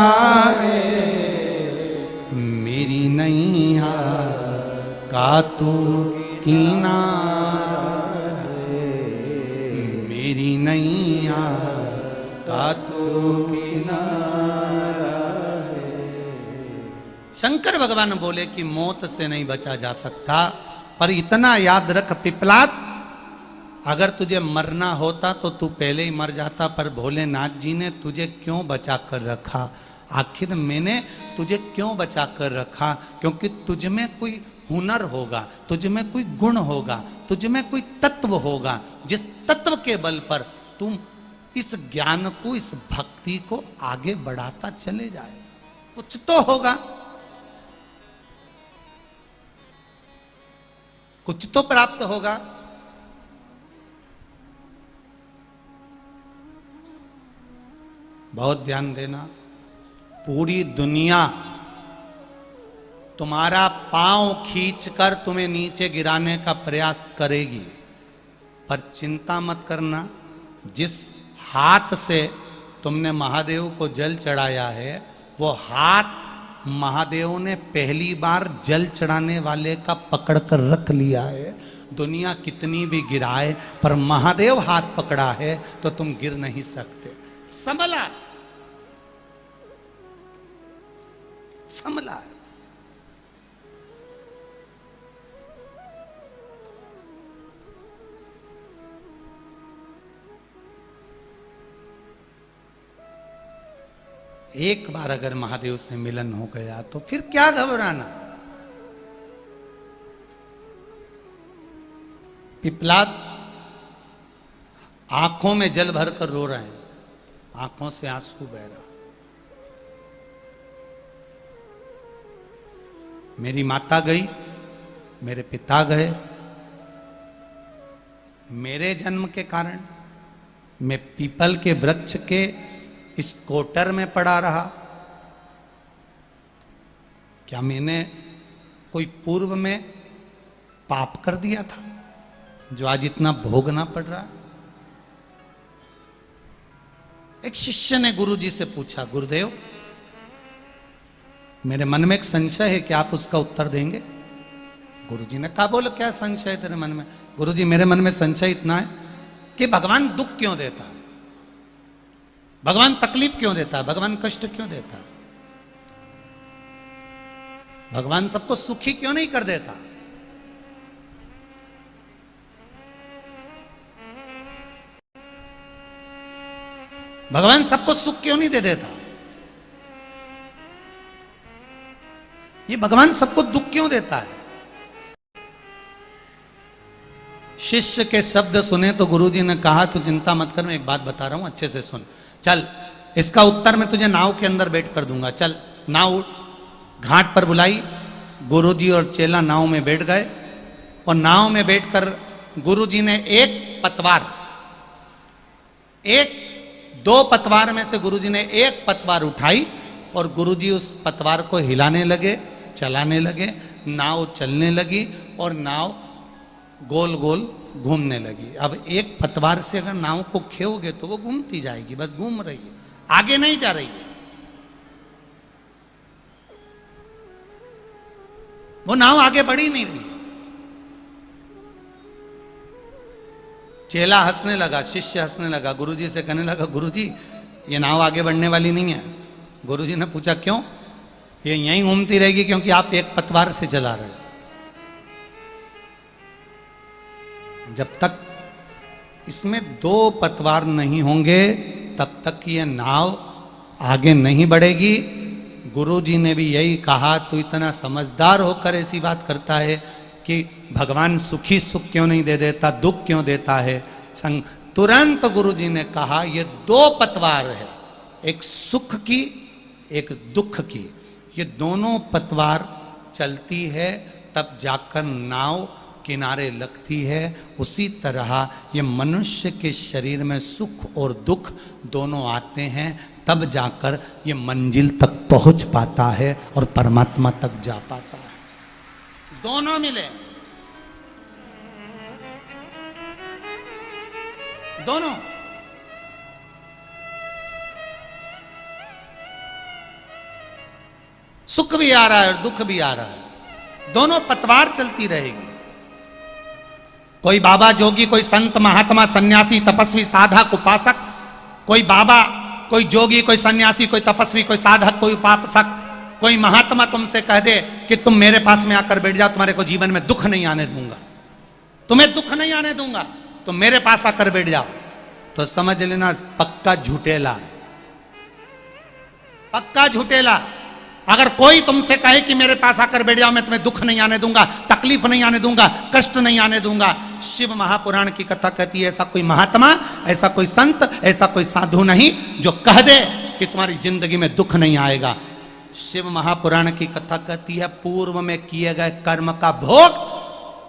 है, मेरी नैया का तू किनारा है, मेरी नैया का तू किनारा। शंकर भगवान बोले कि मौत से नहीं बचा जा सकता, पर इतना याद रख पिपलात, अगर तुझे मरना होता तो तू पहले ही मर जाता, पर भोलेनाथ जी ने तुझे क्यों बचा कर रखा? आखिर मैंने तुझे क्यों बचा कर रखा? क्योंकि तुझ में कोई हुनर होगा, तुझ में कोई गुण होगा, तुझ में कोई तत्व होगा, जिस तत्व के बल पर तुम इस ज्ञान को, इस भक्ति को आगे बढ़ाता चले जाए। कुछ तो होगा, कुछ तो प्राप्त होगा। बहुत ध्यान देना, पूरी दुनिया तुम्हारा पांव खींचकर तुम्हें नीचे गिराने का प्रयास करेगी, पर चिंता मत करना, जिस हाथ से तुमने महादेव को जल चढ़ाया है वो हाथ महादेव ने पहली बार जल चढ़ाने वाले का पकड़ कर रख लिया है। दुनिया कितनी भी गिराए पर महादेव हाथ पकड़ा है तो तुम गिर नहीं सकते। संभला संभला। एक बार अगर महादेव से मिलन हो गया तो फिर क्या घबराना। पिपलाद आंखों में जल भरकर रो रहे हैं, आंखों से आंसू बह रहा। मेरी माता गई, मेरे पिता गए, मेरे जन्म के कारण मैं पीपल के वृक्ष के इस कोटर में पड़ा रहा। क्या मैंने कोई पूर्व में पाप कर दिया था जो आज इतना भोगना पड़ रहा? एक शिष्य ने गुरुजी से पूछा, गुरुदेव मेरे मन में एक संशय है, क्या आप उसका उत्तर देंगे? गुरुजी ने कहा, बोलो क्या संशय है तेरे मन में? गुरुजी मेरे मन में संशय इतना है कि भगवान दुख क्यों देता है, भगवान तकलीफ क्यों देता है, भगवान कष्ट क्यों देता है, भगवान सबको सुखी क्यों नहीं कर देता? भगवान सबको सुख क्यों नहीं दे देता? ये भगवान सबको दुख क्यों देता है? शिष्य के शब्द सुने तो गुरुजी ने कहा, तू चिंता मत कर, मैं एक बात बता रहा हूं, अच्छे से सुन। चल, इसका उत्तर मैं तुझे नाव के अंदर बैठ कर दूंगा। चल, नाव घाट पर बुलाई। गुरुजी और चेला नाव में बैठ गए और नाव में बैठकर गुरुजी ने दो पतवार में से गुरुजी ने एक पतवार उठाई और गुरुजी उस पतवार को हिलाने लगे, चलाने लगे। नाव चलने लगी और नाव गोल गोल घूमने लगी। अब एक पतवार से अगर नाव को खेओगे तो वो घूमती जाएगी, बस घूम रही है, आगे नहीं जा रही है। वो नाव आगे बढ़ी नहीं रही। चेला हंसने लगा, शिष्य हंसने लगा, गुरुजी से कहने लगा, गुरुजी ये नाव आगे बढ़ने वाली नहीं है। गुरुजी ने पूछा क्यों? ये यहीं घूमती रहेगी क्योंकि आप एक पतवार से चला रहे हो। जब तक इसमें दो पतवार नहीं होंगे तब तक ये नाव आगे नहीं बढ़ेगी। गुरुजी ने भी यही कहा, तू इतना समझदार होकर ऐसी बात करता है कि भगवान सुखी सुख क्यों नहीं दे देता, दुख क्यों देता है? तुरंत गुरुजी ने कहा, ये दो पतवार है, एक सुख की एक दुख की। ये दोनों पतवार चलती है तब जाकर नाव किनारे लगती है। उसी तरह ये मनुष्य के शरीर में सुख और दुख दोनों आते हैं, तब जाकर ये मंजिल तक पहुंच पाता है और परमात्मा तक जा पाता है। दोनों मिले, दोनों। सुख भी आ रहा है और दुख भी आ रहा है, दोनों पतवार चलती रहेगी। कोई बाबा जोगी, कोई संत महात्मा, सन्यासी, तपस्वी, साधक, उपासक, कोई बाबा, कोई जोगी, कोई सन्यासी, कोई तपस्वी, कोई साधक, कोई उपासक, कोई महात्मा तुमसे कह दे कि तुम मेरे पास में आकर बैठ जाओ, तुम्हारे को जीवन में दुख नहीं आने दूंगा, तुम्हें दुख नहीं आने दूंगा, तुम मेरे पास आकर बैठ जाओ, तो समझ लेना पक्का झूठेला है, पक्का झूठेला। अगर कोई तुमसे कहे कि मेरे पास आकर बैठ जाओ, मैं तुम्हें दुख नहीं आने दूंगा, तकलीफ नहीं आने दूंगा, कष्ट नहीं आने दूंगा, शिव महापुराण की कथा कहती है ऐसा कोई महात्मा, ऐसा कोई संत, ऐसा कोई साधु नहीं जो कह दे कि तुम्हारी जिंदगी में दुख नहीं आएगा। शिव महापुराण की कथा कहती है पूर्व में किए गए कर्म का भोग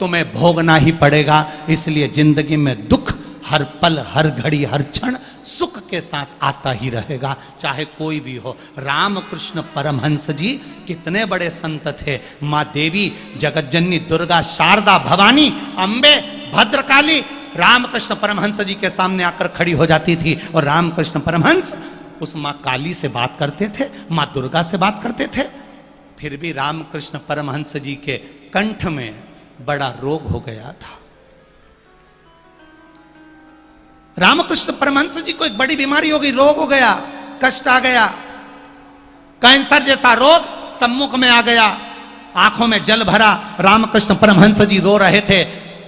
तुम्हें भोगना ही पड़ेगा, इसलिए जिंदगी में दुख हर पल, हर घड़ी, हर क्षण सुख के साथ आता ही रहेगा, चाहे कोई भी हो। रामकृष्ण परमहंस जी कितने बड़े संत थे। माँ देवी, जगतजननी दुर्गा, शारदा, भवानी, अम्बे, भद्रकाली रामकृष्ण परमहंस जी के सामने आकर खड़ी हो जाती थी, और रामकृष्ण परमहंस उस माँ काली से बात करते थे, माँ दुर्गा से बात करते थे। फिर भी रामकृष्ण परमहंस जी के कंठ में बड़ा रोग हो गया था। रामकृष्ण परमहंस जी को एक बड़ी बीमारी हो गई, रोग हो गया, कष्ट आ गया, कैंसर जैसा रोग सम्मुख में आ गया। आंखों में जल भरा, रामकृष्ण परमहंस जी रो रहे थे।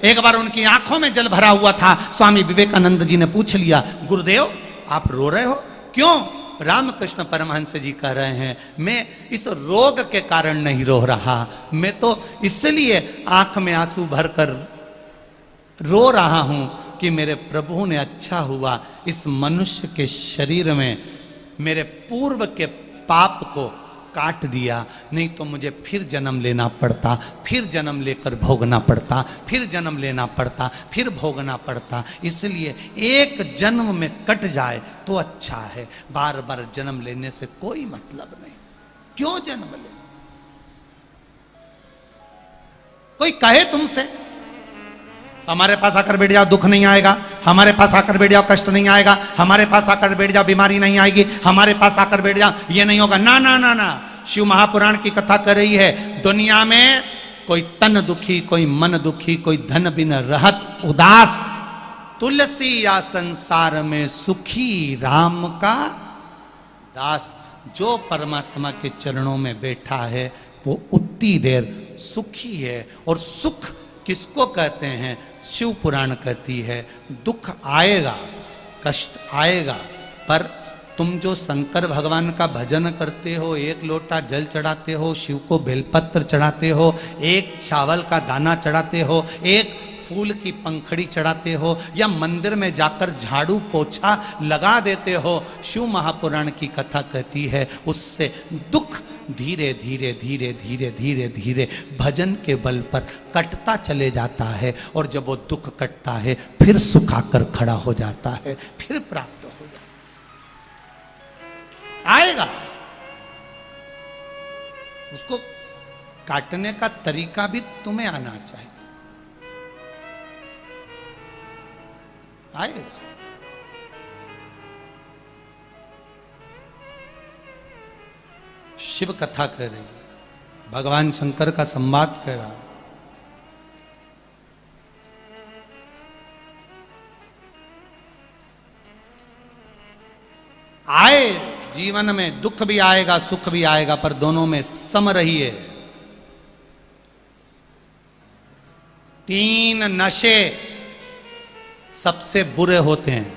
एक बार उनकी आंखों में जल भरा हुआ था। स्वामी विवेकानंद जी ने पूछ लिया, गुरुदेव आप रो रहे हो क्यों? रामकृष्ण परमहंस जी कह रहे हैं, मैं इस रोग के कारण नहीं रो रहा, मैं तो इसलिए आंख में आंसू भरकर रो रहा हूं कि मेरे प्रभु ने अच्छा हुआ इस मनुष्य के शरीर में मेरे पूर्व के पाप को काट दिया, नहीं तो मुझे फिर जन्म लेना पड़ता, फिर जन्म लेकर भोगना पड़ता, फिर जन्म लेना पड़ता, फिर भोगना पड़ता। इसलिए एक जन्म में कट जाए तो अच्छा है, बार बार जन्म लेने से कोई मतलब नहीं। क्यों जन्म ले? कोई कहे तुमसे हमारे पास आकर बैठ जाओ दुख नहीं आएगा, हमारे पास आकर बैठ जाओ कष्ट नहीं आएगा, हमारे पास आकर बैठ जाओ बीमारी नहीं आएगी, हमारे पास आकर बैठ जाओ ये नहीं होगा, ना ना ना ना। शिव महापुराण की कथा कर रही है, दुनिया में कोई तन दुखी, कोई मन दुखी, कोई धन बिन रहत उदास, तुलसी या संसार में सुखी राम का दास। जो परमात्मा के चरणों में बैठा है वो उतनी देर सुखी है। और सुख किसको कहते हैं? शिव पुराण कहती है दुख आएगा, कष्ट आएगा, पर तुम जो शंकर भगवान का भजन करते हो, एक लोटा जल चढ़ाते हो, शिव को बेलपत्र चढ़ाते हो, एक चावल का दाना चढ़ाते हो, एक फूल की पंखड़ी चढ़ाते हो, या मंदिर में जाकर झाड़ू पोछा लगा देते हो, शिव महापुराण की कथा कहती है उससे दुख धीरे धीरे धीरे धीरे धीरे धीरे भजन के बल पर कटता चले जाता है। और जब वो दुख कटता है फिर सुख आकर खड़ा हो जाता है, फिर प्राप्त हो जाता आएगा। उसको काटने का तरीका भी तुम्हें आना चाहिए, आएगा। शिव कथा कह रही है, भगवान शंकर का संवाद कह रहा है। आए जीवन में दुख भी आएगा, सुख भी आएगा, पर दोनों में सम रहिए। 3 नशे सबसे बुरे होते हैं।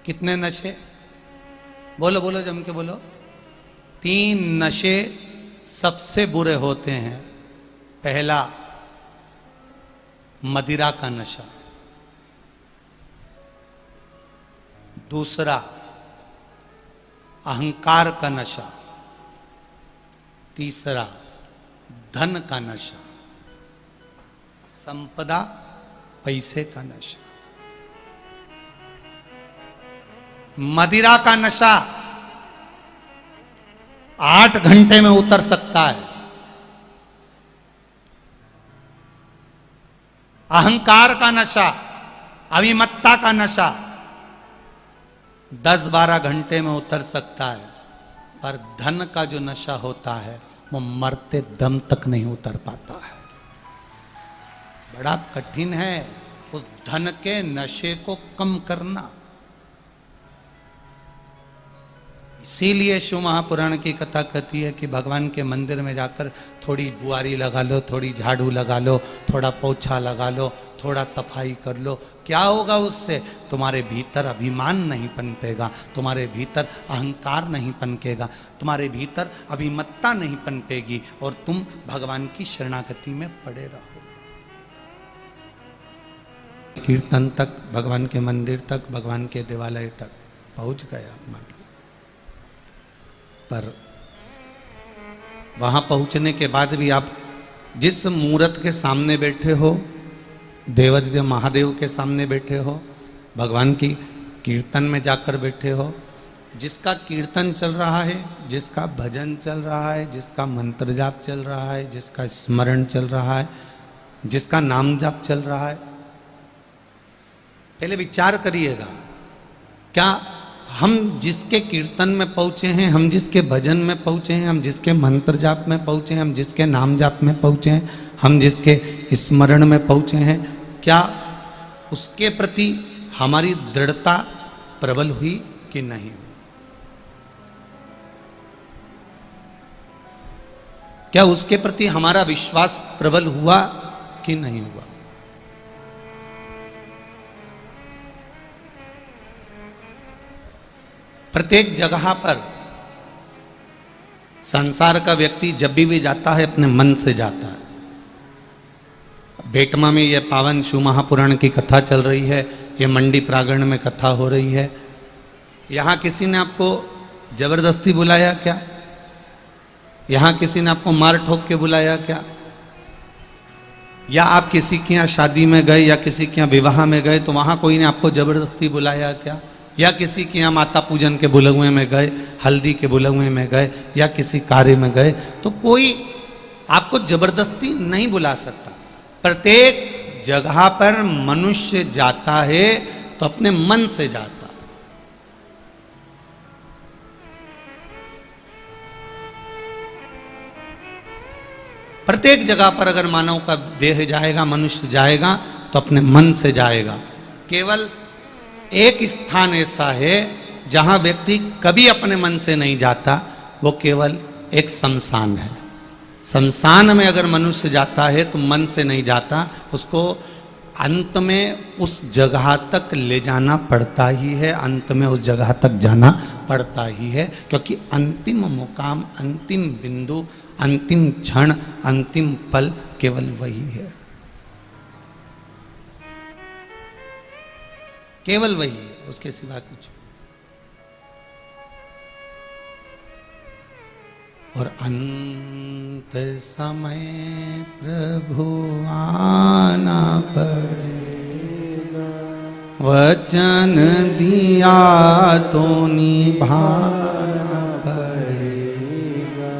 कितने नशे? बोलो बोलो जम के बोलो। 3 नशे सबसे बुरे होते हैं। पहला मदिरा का नशा, दूसरा अहंकार का नशा, तीसरा धन का नशा, संपदा पैसे का नशा। मदिरा का नशा 8 घंटे में उतर सकता है। अहंकार का नशा, अभिमत्ता का नशा 10-12 घंटे में उतर सकता है, पर धन का जो नशा होता है वो मरते दम तक नहीं उतर पाता है। बड़ा कठिन है उस धन के नशे को कम करना। इसीलिए शिव महापुराण की कथा कहती है कि भगवान के मंदिर में जाकर थोड़ी बुआरी लगा लो, थोड़ी झाड़ू लगा लो, थोड़ा पोछा लगा लो, थोड़ा सफाई कर लो। क्या होगा उससे? तुम्हारे भीतर अभिमान नहीं पनपेगा, तुम्हारे भीतर अहंकार नहीं पनपेगा, तुम्हारे भीतर अभिमत्ता नहीं पनपेगी, और तुम भगवान की शरणागति में पड़े रहो। कीर्तन तक, भगवान के मंदिर तक, भगवान के देवालय तक पहुंच गया मन, पर वहां पहुंचने के बाद भी आप जिस मूर्त के सामने बैठे हो, देवादिदेव महादेव के सामने बैठे हो, भगवान की कीर्तन में जाकर बैठे हो, जिसका कीर्तन चल रहा है, जिसका भजन चल रहा है, जिसका मंत्र जाप चल रहा है, जिसका स्मरण चल रहा है, जिसका नाम जाप चल रहा है, पहले विचार करिएगा, क्या हम जिसके कीर्तन में पहुंचे हैं, हम जिसके भजन में पहुंचे हैं, हम जिसके मंत्र जाप में पहुंचे हैं, हम जिसके नाम जाप में पहुंचे हैं, हम जिसके स्मरण में पहुंचे हैं, क्या उसके प्रति हमारी दृढ़ता प्रबल हुई कि नहीं? क्या उसके प्रति हमारा विश्वास प्रबल हुआ कि नहीं हुआ? प्रत्येक जगह पर संसार का व्यक्ति जब भी जाता है अपने मन से जाता है। बेटमा में यह पावन शिव महापुराण की कथा चल रही है, ये मंडी प्रांगण में कथा हो रही है। यहाँ किसी ने आपको जबरदस्ती बुलाया क्या? यहाँ किसी ने आपको मार ठोक के बुलाया क्या? या आप किसी के यहाँ शादी में गए या किसी के यहाँ विवाह में गए तो वहाँ कोई ने आपको जबरदस्ती बुलाया क्या? या किसी के यहाँ माता पूजन के बुलगुए में गए, हल्दी के बुलगुए में गए, या किसी कार्य में गए, तो कोई आपको जबरदस्ती नहीं बुला सकता। प्रत्येक जगह पर मनुष्य जाता है तो अपने मन से जाता है। प्रत्येक जगह पर अगर मानव का देह जाएगा, मनुष्य जाएगा तो अपने मन से जाएगा। केवल एक स्थान ऐसा है जहां व्यक्ति कभी अपने मन से नहीं जाता, वो केवल एक शमशान है। शमशान में अगर मनुष्य जाता है तो मन से नहीं जाता, उसको अंत में उस जगह तक ले जाना पड़ता ही है, अंत में उस जगह तक जाना पड़ता ही है, क्योंकि अंतिम मुकाम, अंतिम बिंदु, अंतिम क्षण, अंतिम पल केवल वही है, केवल वही है, उसके सिवा कुछ। और अंत समय प्रभु आना पड़ेगा, वचन दिया तो निभाना पड़ेगा।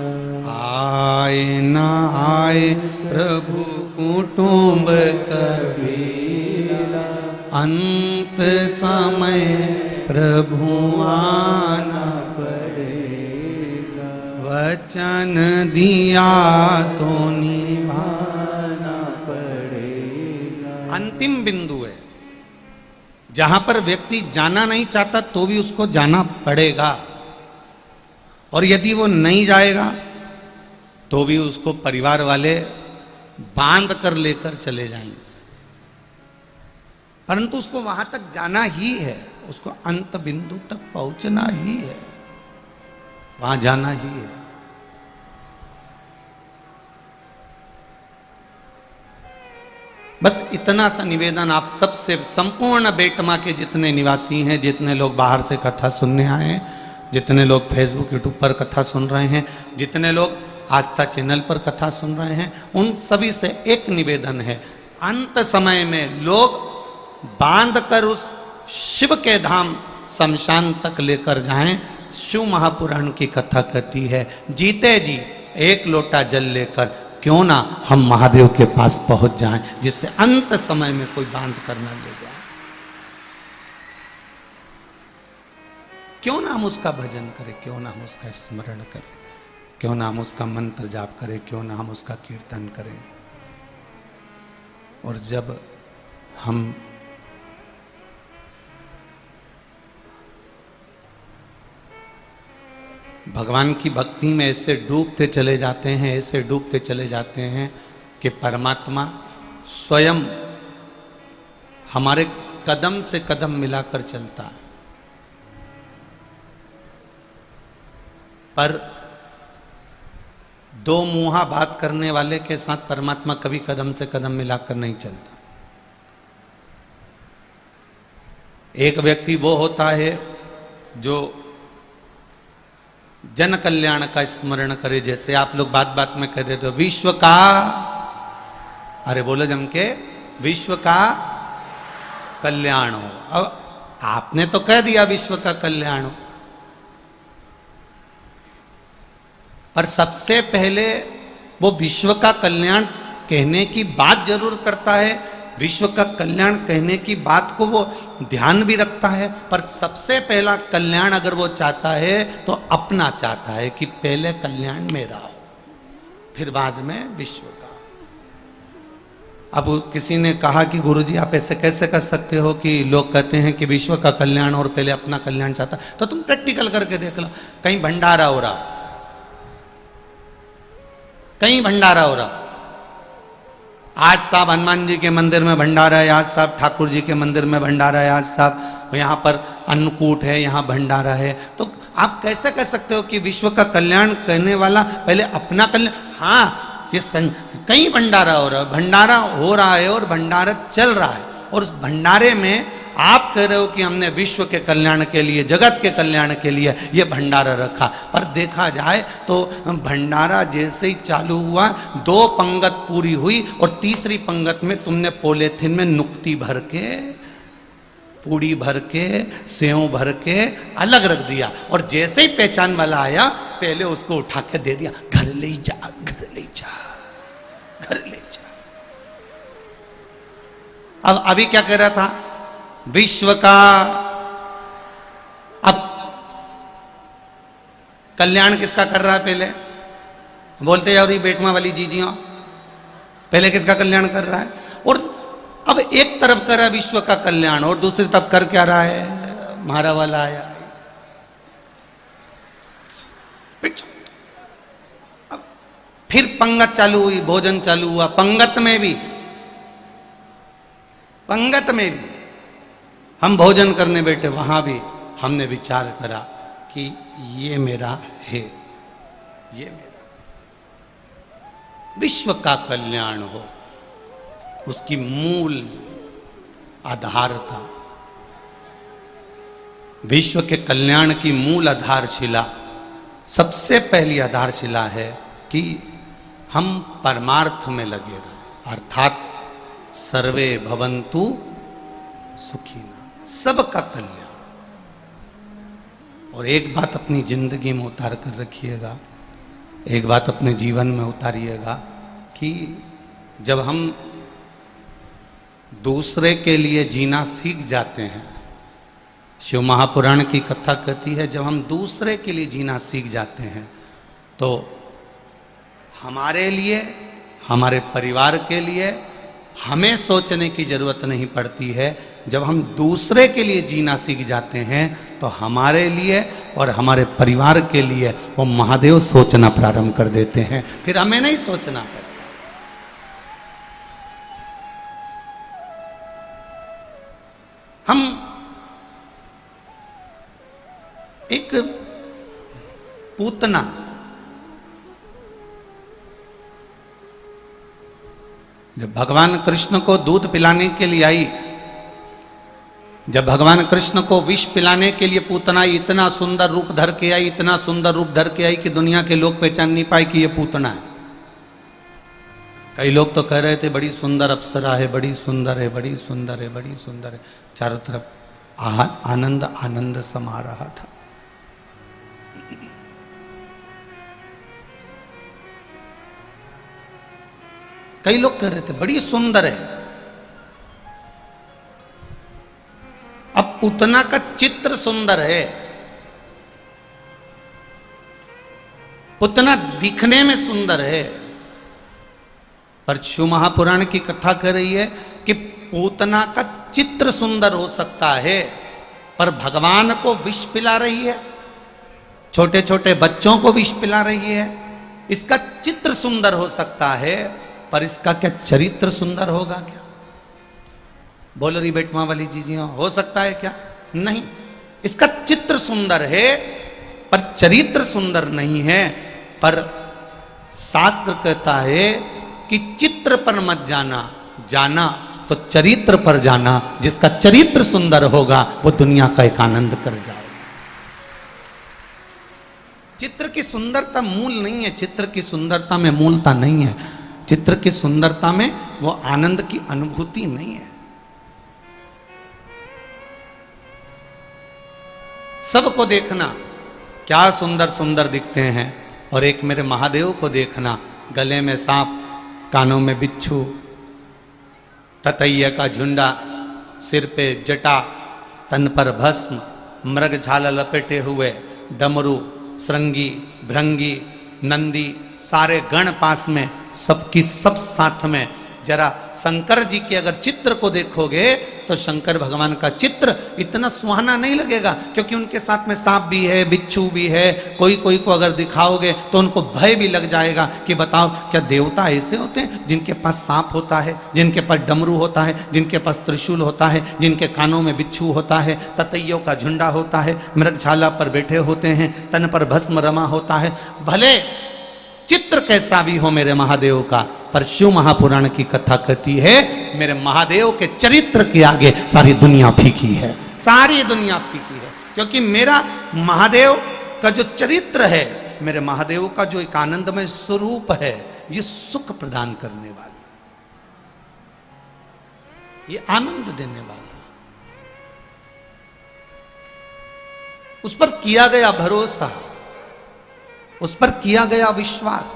आए ना आए प्रभु कुटुंब कबीरा, अंत समय प्रभु आना पड़ेगा, वचन दिया तो निभाना पड़ेगा। अंतिम बिंदु है जहां पर व्यक्ति जाना नहीं चाहता तो भी उसको जाना पड़ेगा, और यदि वो नहीं जाएगा तो भी उसको परिवार वाले बांध कर लेकर चले जाएंगे, परंतु उसको वहां तक जाना ही है, उसको अंत बिंदु तक पहुंचना ही है, वहां जाना ही है। बस इतना सा निवेदन आप सबसे, संपूर्ण बेटमा के जितने निवासी हैं, जितने लोग बाहर से कथा सुनने आए हैं, जितने लोग फेसबुक यूट्यूब पर कथा सुन रहे हैं, जितने लोग आस्था चैनल पर कथा सुन रहे हैं, उन सभी से एक निवेदन है, अंत समय में लोग बांध कर उस शिव के धाम शमशान तक लेकर जाएं। शिव महापुराण की कथा कहती है, जीते जी एक लोटा जल लेकर क्यों ना हम महादेव के पास पहुंच जाएं, जिससे अंत समय में कोई बांध कर न ले जाए। क्यों ना हम उसका भजन करें, क्यों ना हम उसका स्मरण करें, क्यों ना हम उसका मंत्र जाप करें, क्यों ना हम उसका कीर्तन करें। और जब हम भगवान की भक्ति में ऐसे डूबते चले जाते हैं, ऐसे डूबते चले जाते हैं कि परमात्मा स्वयं हमारे कदम से कदम मिलाकर चलता है। पर दो मुंहा बात करने वाले के साथ परमात्मा कभी कदम से कदम मिलाकर नहीं चलता। एक व्यक्ति वो होता है जो जन कल्याण का स्मरण करे, जैसे आप लोग बात बात में कह देते हो विश्व का, अरे बोलो जम के, विश्व का कल्याण हो। अब आपने तो कह दिया विश्व का कल्याण हो, पर सबसे पहले वो विश्व का कल्याण कहने की बात जरूर करता है, विश्व का कल्याण कहने की बात को वो ध्यान भी रखता है, पर सबसे पहला कल्याण अगर वो चाहता है तो अपना चाहता है कि पहले कल्याण मेरा हो, फिर बाद में विश्व का। अब किसी ने कहा कि गुरुजी आप ऐसे कैसे कर सकते हो कि लोग कहते हैं कि विश्व का कल्याण और पहले अपना कल्याण चाहता, तो तुम प्रैक्टिकल करके देख लो। कहीं भंडारा हो रहा, कहीं भंडारा हो रहा, आज साहब हनुमान जी के मंदिर में भंडारा है, आज साहब ठाकुर जी के मंदिर में भंडारा है, आज साहब यहाँ पर अन्नकूट है, यहाँ भंडारा है, तो आप कैसे कह सकते हो कि विश्व का कल्याण करने वाला पहले अपना कल्याण। हाँ, ये कहीं भंडारा हो रहा है, भंडारा हो रहा है और भंडारा चल रहा है, और उस भंडारे में आप कह रहे हो कि हमने विश्व के कल्याण के लिए, जगत के कल्याण के लिए ये भंडारा रखा, पर देखा जाए तो भंडारा जैसे ही चालू हुआ 2 पंगत पूरी हुई और तीसरी पंगत में तुमने पॉलीथिन में नुक्ती भर के, पूड़ी भर के, सेव भर के अलग रख दिया, और जैसे ही पहचान वाला आया पहले उसको उठा के दे दिया, घर ले जा, घर ले जा, घर ले जा। अब अभी क्या कह रहा था, विश्व का अब कल्याण किसका कर रहा है, पहले बोलते जाओ रही बेटमा वाली जीजियों, पहले किसका कल्याण कर रहा है, और अब एक तरफ कर रहा है विश्व का कल्याण और दूसरी तरफ कर क्या रहा है, मारा वाला आया। अब फिर पंगत चालू हुई, भोजन चालू हुआ, पंगत में भी हम भोजन करने बैठे, वहां भी हमने विचार करा कि ये मेरा है, ये मेरा, विश्व का कल्याण हो, उसकी मूल आधार था। विश्व के कल्याण की मूल आधारशिला, सबसे पहली आधारशिला है कि हम परमार्थ में लगे रहे, अर्थात सर्वे भवन्तु सुखिना, सबका कल्याण। और एक बात अपनी जिंदगी में उतार कर रखिएगा, एक बात अपने जीवन में उतारिएगा कि जब हम दूसरे के लिए जीना सीख जाते हैं, शिव महापुराण की कथा कहती है जब हम दूसरे के लिए जीना सीख जाते हैं तो हमारे लिए, हमारे परिवार के लिए हमें सोचने की जरूरत नहीं पड़ती है। जब हम दूसरे के लिए जीना सीख जाते हैं तो हमारे लिए और हमारे परिवार के लिए वो महादेव सोचना प्रारंभ कर देते हैं, फिर हमें नहीं सोचना पड़ता। हम एक पूतना, जब भगवान कृष्ण को दूध पिलाने के लिए आई, जब भगवान कृष्ण को विष पिलाने के लिए पूतना इतना सुंदर रूप धर के आई, इतना सुंदर रूप धर के आई कि दुनिया के लोग पहचान नहीं पाए कि ये पूतना है। कई लोग तो कह रहे थे बड़ी सुंदर अप्सरा है, बड़ी सुंदर है, बड़ी सुंदर है, बड़ी सुंदर है। चारों तरफ आनंद आनंद समा रहा था। कई लोग कह रहे थे बड़ी सुंदर है। अब पूतना का चित्र सुंदर है, पूतना दिखने में सुंदर है, पर शिव महापुराण की कथा कह रही है कि पूतना का चित्र सुंदर हो सकता है, पर भगवान को विष पिला रही है, छोटे छोटे बच्चों को विष पिला रही है। इसका चित्र सुंदर हो सकता है, पर इसका क्या चरित्र सुंदर होगा क्या? बोल रही बेटमा वाली जीजियां, हो सकता है क्या? नहीं। इसका चित्र सुंदर है पर चरित्र सुंदर नहीं है। पर शास्त्र कहता है कि चित्र पर मत जाना, जाना तो चरित्र पर जाना। जिसका चरित्र सुंदर होगा वो दुनिया का एक आनंद कर जाएगा। चित्र की सुंदरता मूल नहीं है, चित्र की सुंदरता में मूलता नहीं है, चित्र की सुंदरता में वो आनंद की अनुभूति नहीं है। सबको देखना क्या सुंदर सुंदर दिखते हैं, और एक मेरे महादेव को देखना, गले में सांप, कानों में बिच्छू, ततैया का झुंडा, सिर पे जटा, तन पर भस्म, मृग छाला लपेटे हुए, डमरू, श्रृंगी, भृंगी, नंदी, सारे गण पास में, सबकी सब साथ में। जरा शंकर जी के अगर चित्र को देखोगे तो शंकर भगवान का चित्र इतना सुहाना नहीं लगेगा, क्योंकि उनके साथ में सांप भी है, बिच्छू भी है। कोई कोई को अगर दिखाओगे तो उनको भय भी लग जाएगा कि बताओ क्या देवता ऐसे होते हैं जिनके पास सांप होता है, जिनके पास डमरू होता है, जिनके पास त्रिशूल होता है, जिनके कानों में बिच्छू होता है, ततैयों का झुंडा होता है, मृगशाला पर बैठे होते हैं, तन पर भस्म रमा होता है। भले चित्र कैसा भी हो मेरे महादेव का, पर शिव महापुराण की कथा कहती है मेरे महादेव के चरित्र के आगे सारी दुनिया फीकी है, सारी दुनिया फीकी है। क्योंकि मेरा महादेव का जो चरित्र है, मेरे महादेव का जो एक आनंदमय स्वरूप है, ये सुख प्रदान करने वाला, ये आनंद देने वाला, उस पर किया गया भरोसा, उस पर किया गया विश्वास,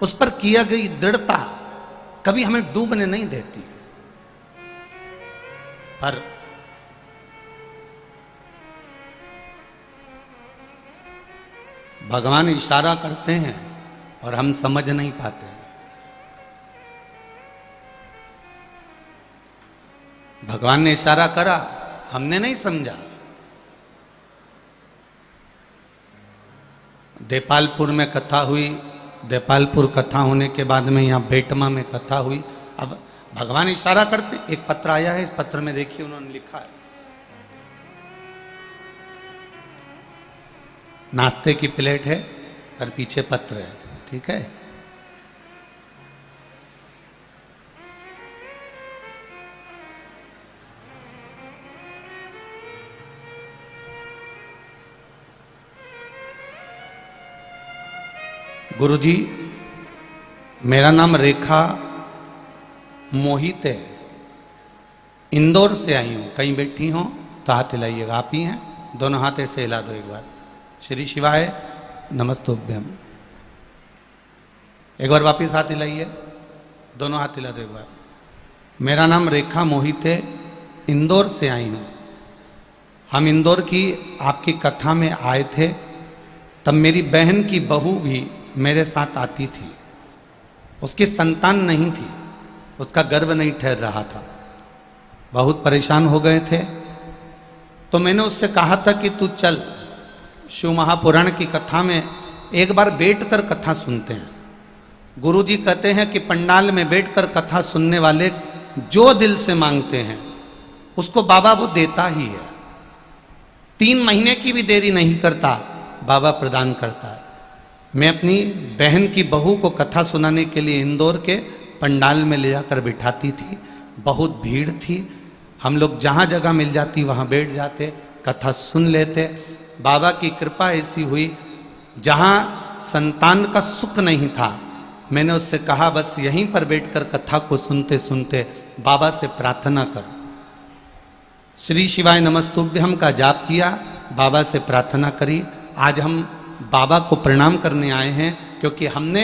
उस पर किया गई दृढ़ता कभी हमें डूबने नहीं देती। पर भगवान इशारा करते हैं और हम समझ नहीं पाते। भगवान ने इशारा करा, हमने नहीं समझा। देपालपुर में कथा हुई, देपालपुर कथा होने के बाद में यहाँ बेटमा में कथा हुई। अब भगवान इशारा करते, एक पत्र आया है, इस पत्र में देखिए उन्होंने लिखा है, नाश्ते की प्लेट है और पीछे पत्र है, ठीक है। गुरुजी, मेरा नाम रेखा मोहित है, इंदौर से आई हूँ। कहीं बैठी हो तो हाथ हिलाइएगा। आप ही हैं? दोनों हाथ ऐसे हिला दो एक बार। श्री शिवाय नमस्तुभ्यम। एक बार वापिस हाथ हिलाइए, दोनों हाथ हिला दो एक बार। मेरा नाम रेखा मोहित है, इंदौर से आई हूँ। हम इंदौर की आपकी कथा में आए थे, तब मेरी बहन की बहू भी मेरे साथ आती थी। उसकी संतान नहीं थी, उसका गर्भ नहीं ठहर रहा था, बहुत परेशान हो गए थे। तो मैंने उससे कहा था कि तू चल, शिव महापुराण की कथा में एक बार बैठकर कथा सुनते हैं। गुरुजी कहते हैं कि पंडाल में बैठकर कथा सुनने वाले जो दिल से मांगते हैं उसको बाबा वो देता ही है। 3 महीने की भी देरी नहीं करता, बाबा प्रदान करता है। मैं अपनी बहन की बहू को कथा सुनाने के लिए इंदौर के पंडाल में ले जाकर बिठाती थी। बहुत भीड़ थी, हम लोग जहाँ जगह मिल जाती वहाँ बैठ जाते, कथा सुन लेते। बाबा की कृपा ऐसी हुई, जहाँ संतान का सुख नहीं था, मैंने उससे कहा बस यहीं पर बैठकर कथा को सुनते सुनते बाबा से प्रार्थना कर। श्री शिवाय नमस्तुभ्यम का जाप किया, बाबा से प्रार्थना करी। आज हम बाबा को प्रणाम करने आए हैं, क्योंकि हमने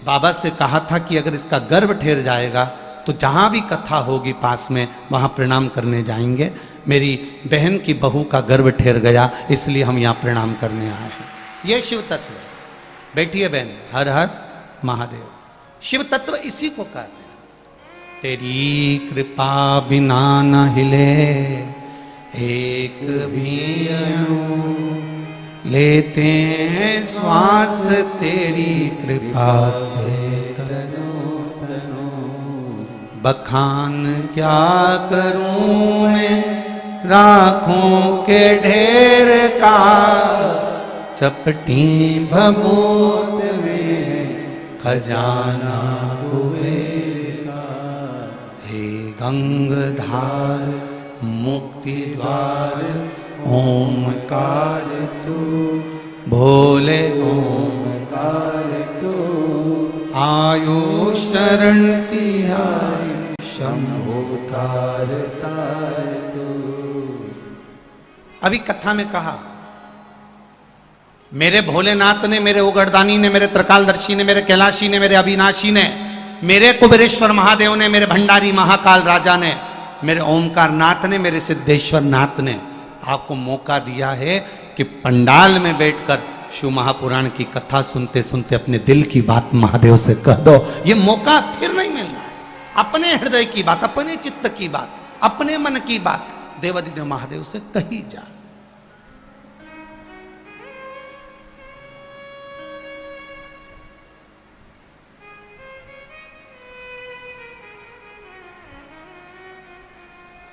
बाबा से कहा था कि अगर इसका गर्भ ठहर जाएगा तो जहाँ भी कथा होगी पास में वहाँ प्रणाम करने जाएंगे। मेरी बहन की बहू का गर्भ ठहर गया, इसलिए हम यहाँ प्रणाम करने आए हैं। ये शिव तत्व है। बैठिए बहन। हर हर महादेव। शिव तत्व इसी को कहते हैं। तेरी कृपा बिना न हिले एक भी अणु, लेते हैं श्वास तेरी कृपा से तनो तनो। बखान क्या करूं मैं राखों के ढेर का, चपटी भभूत में खजाना कुबेर का। हे गंगधार मुक्ति द्वार ओमकार तू, भोले ओमकार तू। आयु शरण तिहारी शंभो तार तार तू। अभी कथा में कहा, मेरे भोलेनाथ ने, मेरे उगरदानी ने, मेरे त्रिकालदर्शी ने, मेरे कैलाशी ने, मेरे अविनाशी ने, मेरे कुबेरेश्वर महादेव ने, मेरे भंडारी महाकाल राजा ने, मेरे ओमकार नाथ ने, मेरे सिद्धेश्वर नाथ ने आपको मौका दिया है कि पंडाल में बैठकर शिव महापुराण की कथा सुनते सुनते अपने दिल की बात महादेव से कह दो। ये मौका फिर नहीं मिलना। अपने हृदय की बात, अपने चित्त की बात, अपने मन की बात देवाधिदेव महादेव से कही जा।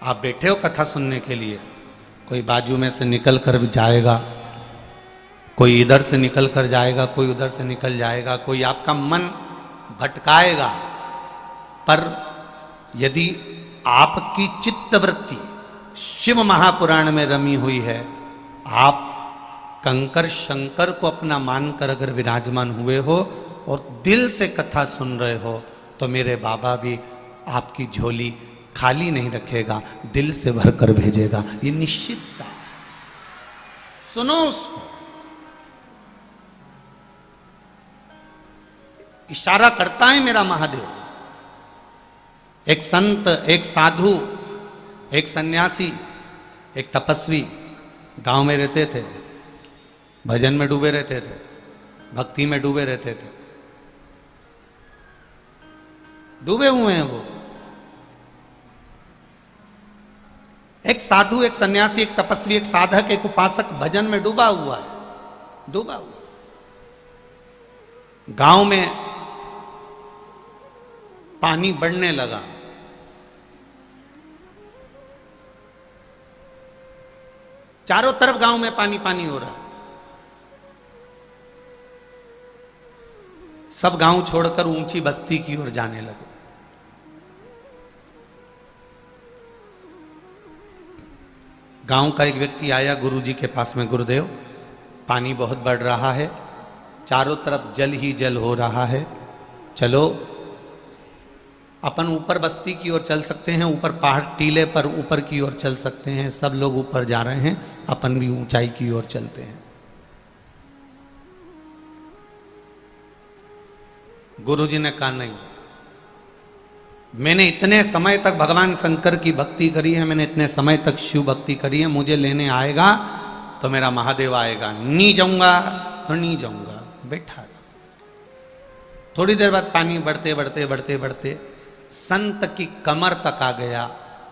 आप बैठे हो कथा सुनने के लिए, कोई बाजू में से निकल कर जाएगा, कोई इधर से निकल कर जाएगा, कोई उधर से निकल जाएगा, कोई आपका मन भटकाएगा, पर यदि आपकी चित्तवृत्ति शिव महापुराण में रमी हुई है, आप कंकर शंकर को अपना मानकर अगर विराजमान हुए हो और दिल से कथा सुन रहे हो, तो मेरे बाबा भी आपकी झोली खाली नहीं रखेगा, दिल से भरकर भेजेगा। ये निश्चित है। सुनो उसको। इशारा करता है मेरा महादेव। एक संत, एक साधु, एक सन्यासी, एक तपस्वी गांव में रहते थे, भजन में डूबे रहते थे, भक्ति में डूबे रहते थे, डूबे हुए हैं वो। एक साधु, एक सन्यासी, एक तपस्वी, एक साधक, एक उपासक भजन में डूबा हुआ है, डूबा हुआ। गांव में पानी बढ़ने लगा, चारों तरफ गांव में पानी पानी हो रहा। सब गांव छोड़कर ऊंची बस्ती की ओर जाने लगे। गांव का एक व्यक्ति आया गुरुजी के पास में, गुरुदेव पानी बहुत बढ़ रहा है, चारों तरफ जल ही जल हो रहा है, चलो अपन ऊपर बस्ती की ओर चल सकते हैं, ऊपर पहाड़ टीले पर ऊपर की ओर चल सकते हैं, सब लोग ऊपर जा रहे हैं, अपन भी ऊंचाई की ओर चलते हैं। गुरुजी ने कहा नहीं, मैंने इतने समय तक भगवान शंकर की भक्ति करी है, मैंने इतने समय तक शिव भक्ति करी है, मुझे लेने आएगा तो मेरा महादेव आएगा, नहीं जाऊंगा तो नहीं जाऊंगा, बैठा रहा। थोड़ी देर बाद पानी बढ़ते बढ़ते बढ़ते बढ़ते संत की कमर तक आ गया।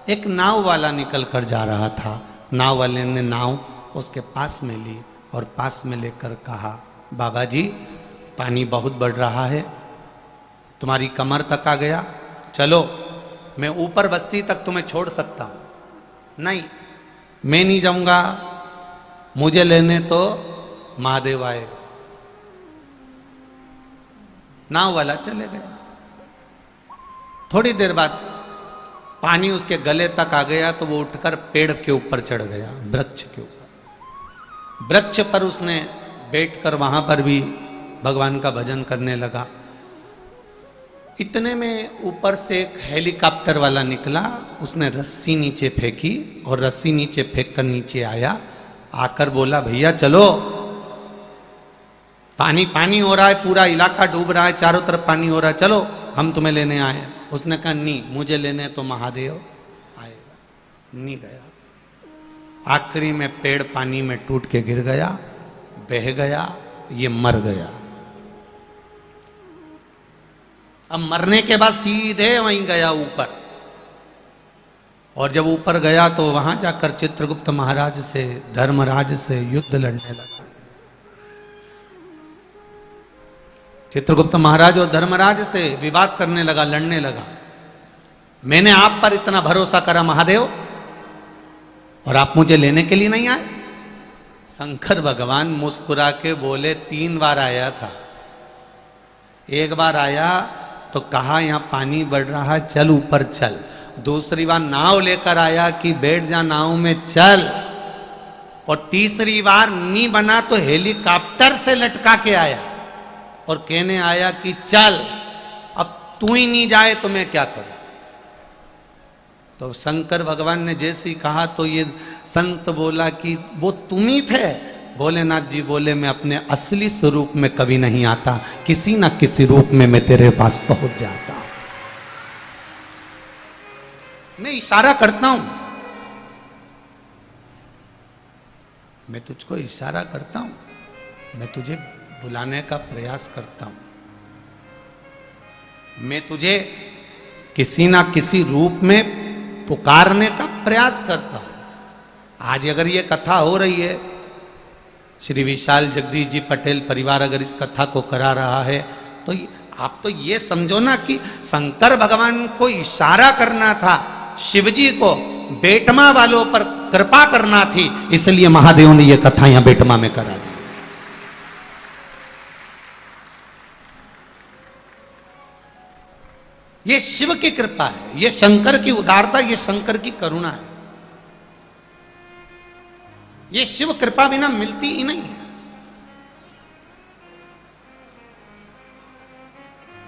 एक नाव वाला निकल कर जा रहा था, नाव वाले ने नाव उसके पास में ली और पास में लेकर कहा, बाबा जी पानी बहुत बढ़ रहा है, तुम्हारी कमर तक आ गया, चलो मैं ऊपर बस्ती तक तुम्हें छोड़ सकता हूं। नहीं, मैं नहीं जाऊंगा, मुझे लेने तो महादेव आएगा। नाव वाला चले गया। थोड़ी देर बाद पानी उसके गले तक आ गया तो वो उठकर पेड़ के ऊपर चढ़ गया, वृक्ष के ऊपर। वृक्ष पर उसने बैठकर वहां पर भी भगवान का भजन करने लगा। इतने में ऊपर से एक हेलीकॉप्टर वाला निकला, उसने रस्सी नीचे फेंकी और रस्सी नीचे फेंक कर नीचे आया, आकर बोला, भैया चलो, पानी पानी हो रहा है, पूरा इलाका डूब रहा है, चारों तरफ पानी हो रहा है, चलो हम तुम्हें लेने आए। उसने कहा नहीं, मुझे लेने तो महादेव आएगा। नहीं गया। आखिरी में पेड़ पानी में टूट के गिर गया, बह गया, ये मर गया। अब मरने के बाद सीधे वहीं गया ऊपर, और जब ऊपर गया तो वहां जाकर चित्रगुप्त महाराज से, धर्मराज से युद्ध लड़ने लगा। चित्रगुप्त महाराज और धर्मराज से विवाद करने लगा, लड़ने लगा। मैंने आप पर इतना भरोसा करा महादेव, और आप मुझे लेने के लिए नहीं आए। शंकर भगवान मुस्कुरा के बोले, 3 बार आया था। एक बार आया तो कहा यहां पानी बढ़ रहा है, चल ऊपर चल। दूसरी बार नाव लेकर आया कि बैठ जा नाव में, चल। और तीसरी बार नहीं बना तो हेलीकॉप्टर से लटका के आया और कहने आया कि चल, अब तू ही नहीं जाए तो मैं क्या करूं। तो शंकर भगवान ने जैसे ही कहा तो ये संत बोला कि वो तुम ही थे। भोलेनाथ जी बोले मैं अपने असली स्वरूप में कभी नहीं आता, किसी ना किसी रूप में मैं तेरे पास पहुंच जाता। मैं इशारा करता हूं, मैं तुझको इशारा करता हूं, मैं तुझे बुलाने का प्रयास करता हूं, मैं तुझे किसी ना किसी रूप में पुकारने का प्रयास करता हूं। आज अगर ये कथा हो रही है, श्री विशाल जगदीश जी पटेल परिवार अगर इस कथा को करा रहा है, तो आप तो ये समझो ना कि शंकर भगवान को इशारा करना था, शिवजी को बेटमा वालों पर कृपा करना थी, इसलिए महादेव ने यह कथा यहां बेटमा में करा दी। ये शिव की कृपा है, ये शंकर की उदारता, ये शंकर की करुणा है। ये शिव कृपा बिना मिलती ही नहीं है।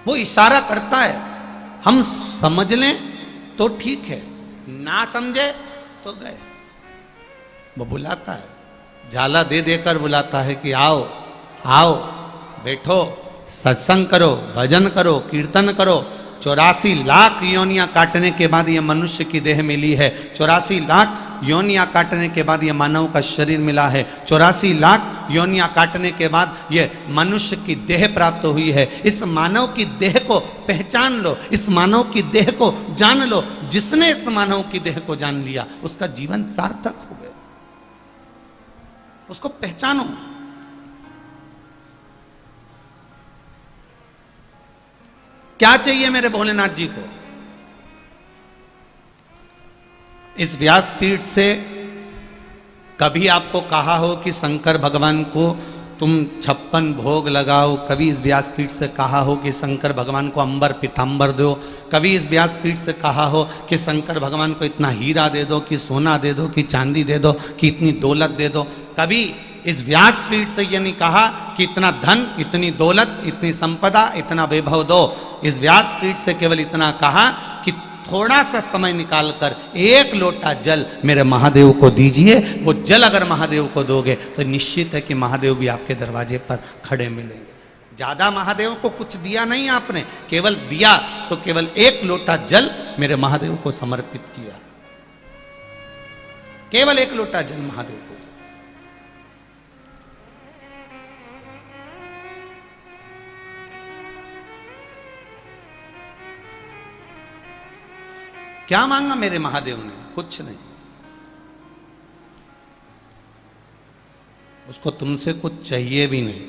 वो इशारा करता है, हम समझ लें तो ठीक है, ना समझे तो गए। वो बुलाता है, झाला दे देकर बुलाता है कि आओ आओ, बैठो, सत्संग करो, भजन करो, कीर्तन करो। 84 लाख योनियां काटने के बाद ये मनुष्य की देह मिली है। 84 लाख योनियां काटने के बाद ये मानव का शरीर मिला है। 84 लाख योनियां काटने के बाद ये मनुष्य की देह प्राप्त हुई है। इस मानव की देह को पहचान लो, इस मानव की देह को जान लो। जिसने इस मानव की देह को जान लिया उसका जीवन सार्थक हो गया। उसको पहचानो। क्या चाहिए मेरे भोलेनाथ जी को? इस व्यासपीठ से कभी आपको कहा हो कि शंकर भगवान को तुम 56 भोग लगाओ? कभी इस व्यासपीठ से कहा हो कि शंकर भगवान को अंबर पीतांबर दो? कभी इस व्यासपीठ से कहा हो कि शंकर भगवान को इतना हीरा दे दो, कि सोना दे दो, कि चांदी दे दो, कि इतनी दौलत दे दो? कभी इस व्यासपीठ से ये नहीं कहा कि इतना धन, इतनी दौलत, इतनी संपदा, इतना वैभव दो। इस व्यासपीठ से केवल इतना कहा कि थोड़ा सा समय निकालकर 1 लोटा जल मेरे महादेव को दीजिए। वो जल अगर महादेव को दोगे तो निश्चित है कि महादेव भी आपके दरवाजे पर खड़े मिलेंगे। ज्यादा महादेव को कुछ दिया नहीं आपने, केवल दिया तो केवल 1 लोटा जल मेरे महादेव को समर्पित किया। केवल 1 लोटा जल महादेव को। क्या मांगा मेरे महादेव ने? कुछ नहीं। उसको तुमसे कुछ चाहिए भी नहीं।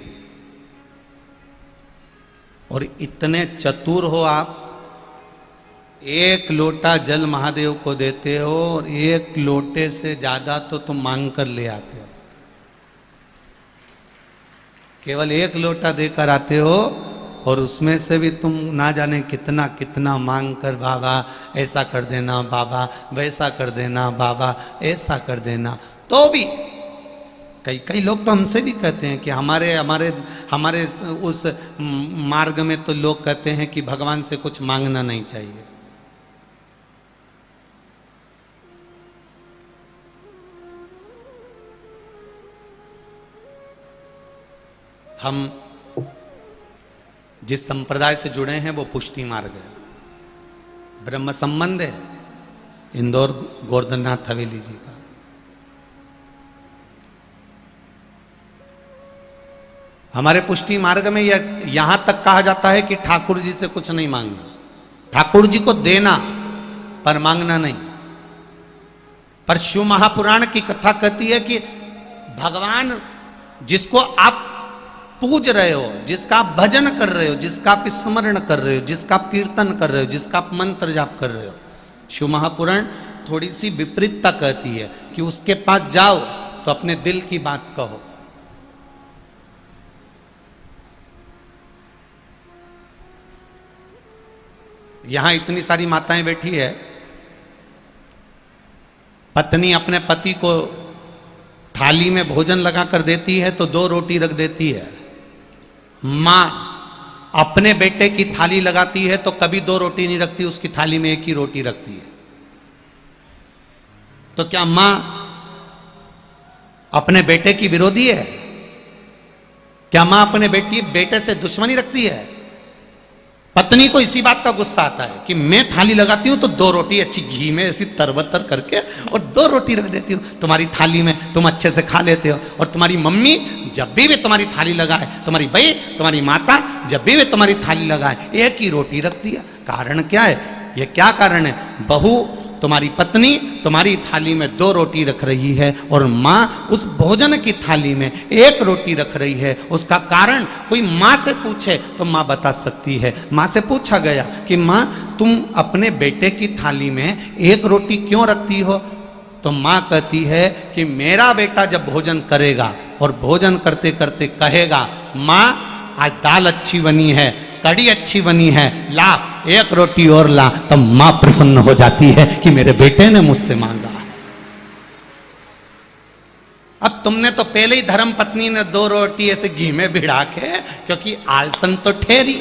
और इतने चतुर हो आप, 1 लोटा जल महादेव को देते हो और 1 लोटे से ज्यादा तो तुम मांग कर ले आते हो। केवल 1 लोटा देकर आते हो और उसमें से भी तुम ना जाने कितना कितना मांग कर, बाबा ऐसा कर देना, बाबा वैसा कर देना, बाबा ऐसा कर देना। तो भी कई लोग तो हमसे भी कहते हैं कि हमारे उस मार्ग में तो लोग कहते हैं कि भगवान से कुछ मांगना नहीं चाहिए। हम जिस संप्रदाय से जुड़े हैं वो पुष्टि मार्ग है, ब्रह्म संबंध है, इंदौर गोवर्धननाथ हवेली जी का। हमारे पुष्टि मार्ग में यहां तक कहा जाता है कि ठाकुर जी से कुछ नहीं मांगना, ठाकुर जी को देना पर मांगना नहीं। पर शिव महापुराण की कथा कहती है कि भगवान जिसको आप पूज रहे हो, जिसका आप भजन कर रहे हो, जिसका आप स्मरण कर रहे हो, जिसका आप कीर्तन कर रहे हो, जिसका आप मंत्र जाप कर रहे हो, शिव महापुराण थोड़ी सी विपरीतता कहती है कि उसके पास जाओ तो अपने दिल की बात कहो। यहां इतनी सारी माताएं बैठी है, पत्नी अपने पति को थाली में भोजन लगा कर देती है तो 2 रोटी रख देती है। मां अपने बेटे की थाली लगाती है तो कभी 2 रोटी नहीं रखती, उसकी थाली में 1 ही रोटी रखती है। तो क्या मां अपने बेटे की विरोधी है? क्या मां अपने बेटे से दुश्मनी रखती है? पत्नी को इसी बात का गुस्सा आता है कि मैं थाली लगाती हूं तो 2 रोटी अच्छी घी में ऐसी तरबतर करके और 2 रोटी रख देती हूं तुम्हारी थाली में, तुम अच्छे से खा लेते हो। और तुम्हारी मम्मी जब भी तुम्हारी थाली लगाए, तुम्हारी बहू, तुम्हारी माता जब भी तुम्हारी थाली लगाए, एक ही रोटी रखती है। कारण क्या है? ये क्या कारण है? बहू, तुम्हारी पत्नी तुम्हारी थाली में 2 रोटी रख रही है और मां उस भोजन की थाली में 1 रोटी रख रही है। उसका कारण कोई मां से पूछे तो मां बता सकती है। मां से पूछा गया कि मां, तुम अपने बेटे की थाली में 1 रोटी क्यों रखती हो? तो मां कहती है कि मेरा बेटा जब भोजन करेगा और भोजन करते करते कहेगा, मां आज दाल अच्छी बनी है, कड़ी अच्छी बनी है, ला 1 रोटी और ला, तब मां प्रसन्न हो जाती है कि मेरे बेटे ने मुझसे मांगा है। अब तुमने तो पहले ही धर्म पत्नी ने 2 रोटी ऐसे घी में भिड़ा के, क्योंकि आलसन तो ठहरी।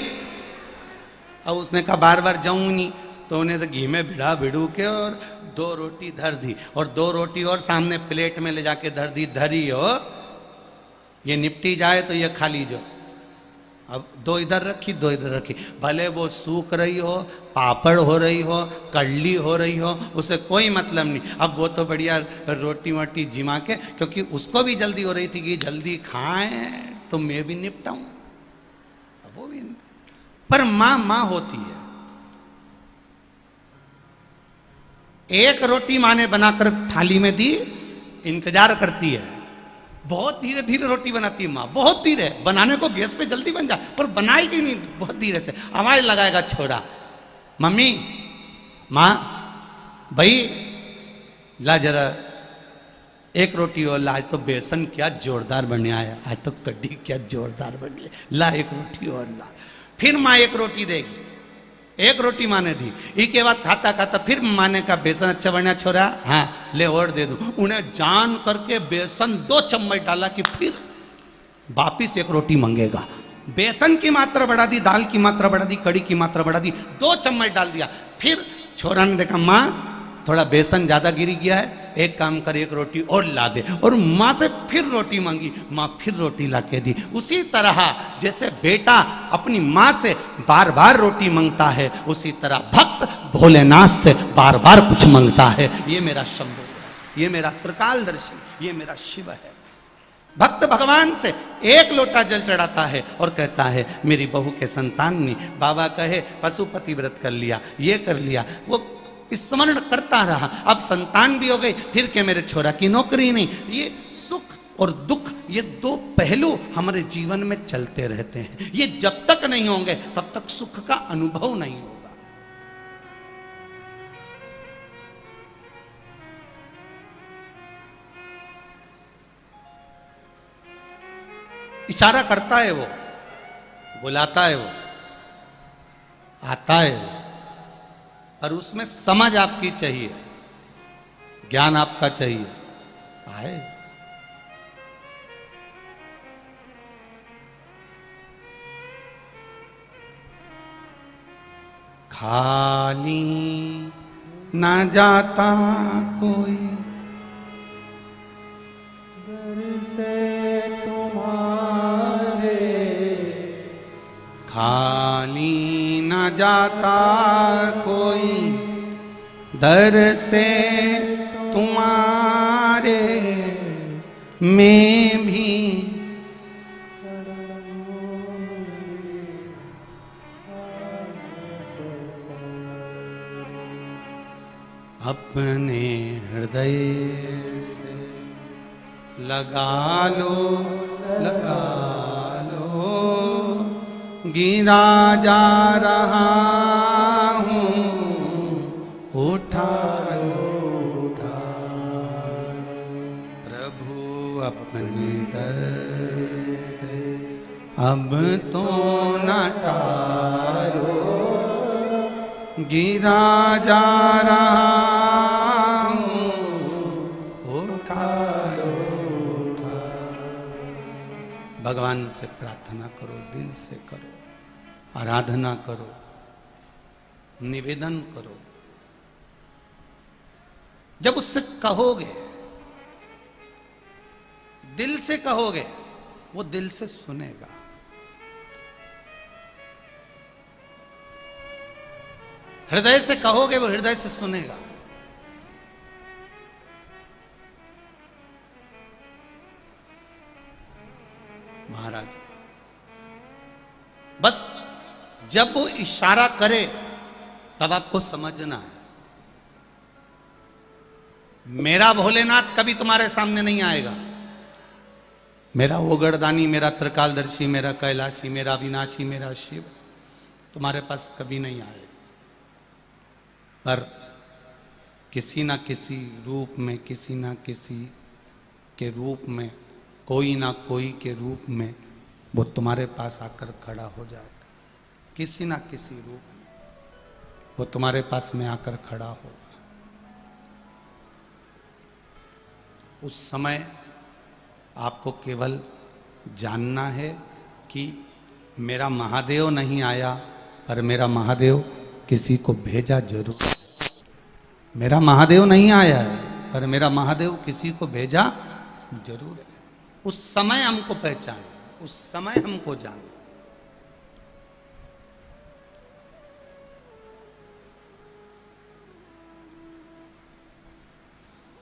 अब उसने कहा बार बार जाऊं नहीं, तो उन्हें से घी में भिड़ू के और 2 रोटी धर दी और 2 रोटी और सामने प्लेट में ले जाके धर दी। धरी हो, ये निपटी जाए तो ये खा लीजिए। अब 2 इधर रखी, 2 इधर रखी, भले वो सूख रही हो, पापड़ हो रही हो, कड़ली हो रही हो, उसे कोई मतलब नहीं। अब वो तो बढ़िया रोटी वोटी जिमा के, क्योंकि उसको भी जल्दी हो रही थी कि जल्दी खाएं तो मैं भी निपटाऊं। अब वो भी, पर मां मां होती है। 1 रोटी मां ने बनाकर थाली में दी, इंतजार करती है। बहुत धीरे धीरे रोटी बनाती है मां, बहुत धीरे। बनाने को गैस पे जल्दी बन जाए, पर बनाएगी नहीं, बहुत धीरे से आवाज लगाएगा छोरा, मम्मी, मां, भाई ला जरा 1 रोटी और ला। आज तो बेसन क्या जोरदार बने आया, आज तो कड्डी क्या जोरदार बनी, ला 1 रोटी और ला। फिर मां 1 रोटी देगी, 1 रोटी माँ ने दी। इसके बाद खाता खाता फिर माँ ने कहा बेसन अच्छा बना छोरा, हाँ ले और दे दूं। उन्हें जान करके बेसन 2 चम्मच डाला कि फिर वापिस 1 रोटी मांगेगा। बेसन की मात्रा बढ़ा दी, दाल की मात्रा बढ़ा दी, कड़ी की मात्रा बढ़ा दी, 2 चम्मच डाल दिया। फिर छोरा ने देखा माँ थोड़ा बेसन ज्यादा गिर गया है, एक काम कर 1 रोटी और ला दे। और माँ से फिर रोटी मांगी, माँ फिर रोटी ला के दी। उसी तरह जैसे बेटा अपनी माँ से बार बार रोटी मांगता है, उसी तरह भक्त भोलेनाथ से बार बार कुछ मांगता है। ये मेरा शंभु है, ये मेरा त्रिकालदर्शी, ये मेरा शिव है। भक्त भगवान से 1 लोटा जल चढ़ाता है और कहता है मेरी बहू के संतान ने, बाबा कहे पशुपति व्रत कर लिया, ये कर लिया, वो स्मरण करता रहा। अब संतान भी हो गई, फिर के मेरे छोरा की नौकरी नहीं। ये सुख और दुख, ये 2 पहलू हमारे जीवन में चलते रहते हैं। ये जब तक नहीं होंगे तब तक सुख का अनुभव नहीं होगा। इशारा करता है वो, बुलाता है वो, आता है वो, और उसमें समझ आपकी चाहिए, ज्ञान आपका चाहिए। आए खाली ना जाता कोई
दर से तुम्हारे,
खाली न जाता कोई दर से तुम्हारे, मैं भी अपने हृदय से लगा लो, लगा लो, गिरा जा रहा हूँ, उठा लो, उठा लो। प्रभु अपने दर से अब तो न टालो, गिरा जा रहा हूँ, उठा लो, उठा। भगवान से प्रार्थना करो, दिल से करो, आराधना करो, निवेदन करो। जब उससे कहोगे, दिल से कहोगे, वो दिल से सुनेगा। हृदय से कहोगे, वो हृदय से सुनेगा। महाराज बस जब वो इशारा करे तब आपको समझना है, मेरा भोलेनाथ कभी तुम्हारे सामने नहीं आएगा, मेरा ओगड़दानी, मेरा त्रिकालदर्शी, मेरा कैलाशी, मेरा अविनाशी, मेरा शिव तुम्हारे पास कभी नहीं आएगा। पर किसी ना किसी रूप में, किसी ना किसी के रूप में, कोई ना कोई के रूप में वो तुम्हारे पास आकर खड़ा हो जाएगा। किसी ना किसी रूप में वो तुम्हारे पास में आकर खड़ा होगा। उस समय आपको केवल जानना है कि मेरा महादेव नहीं आया, पर मेरा महादेव किसी को भेजा जरूर। मेरा महादेव नहीं आया है, पर मेरा महादेव किसी को भेजा जरूर है। उस समय हमको पहचान, उस समय हमको जान।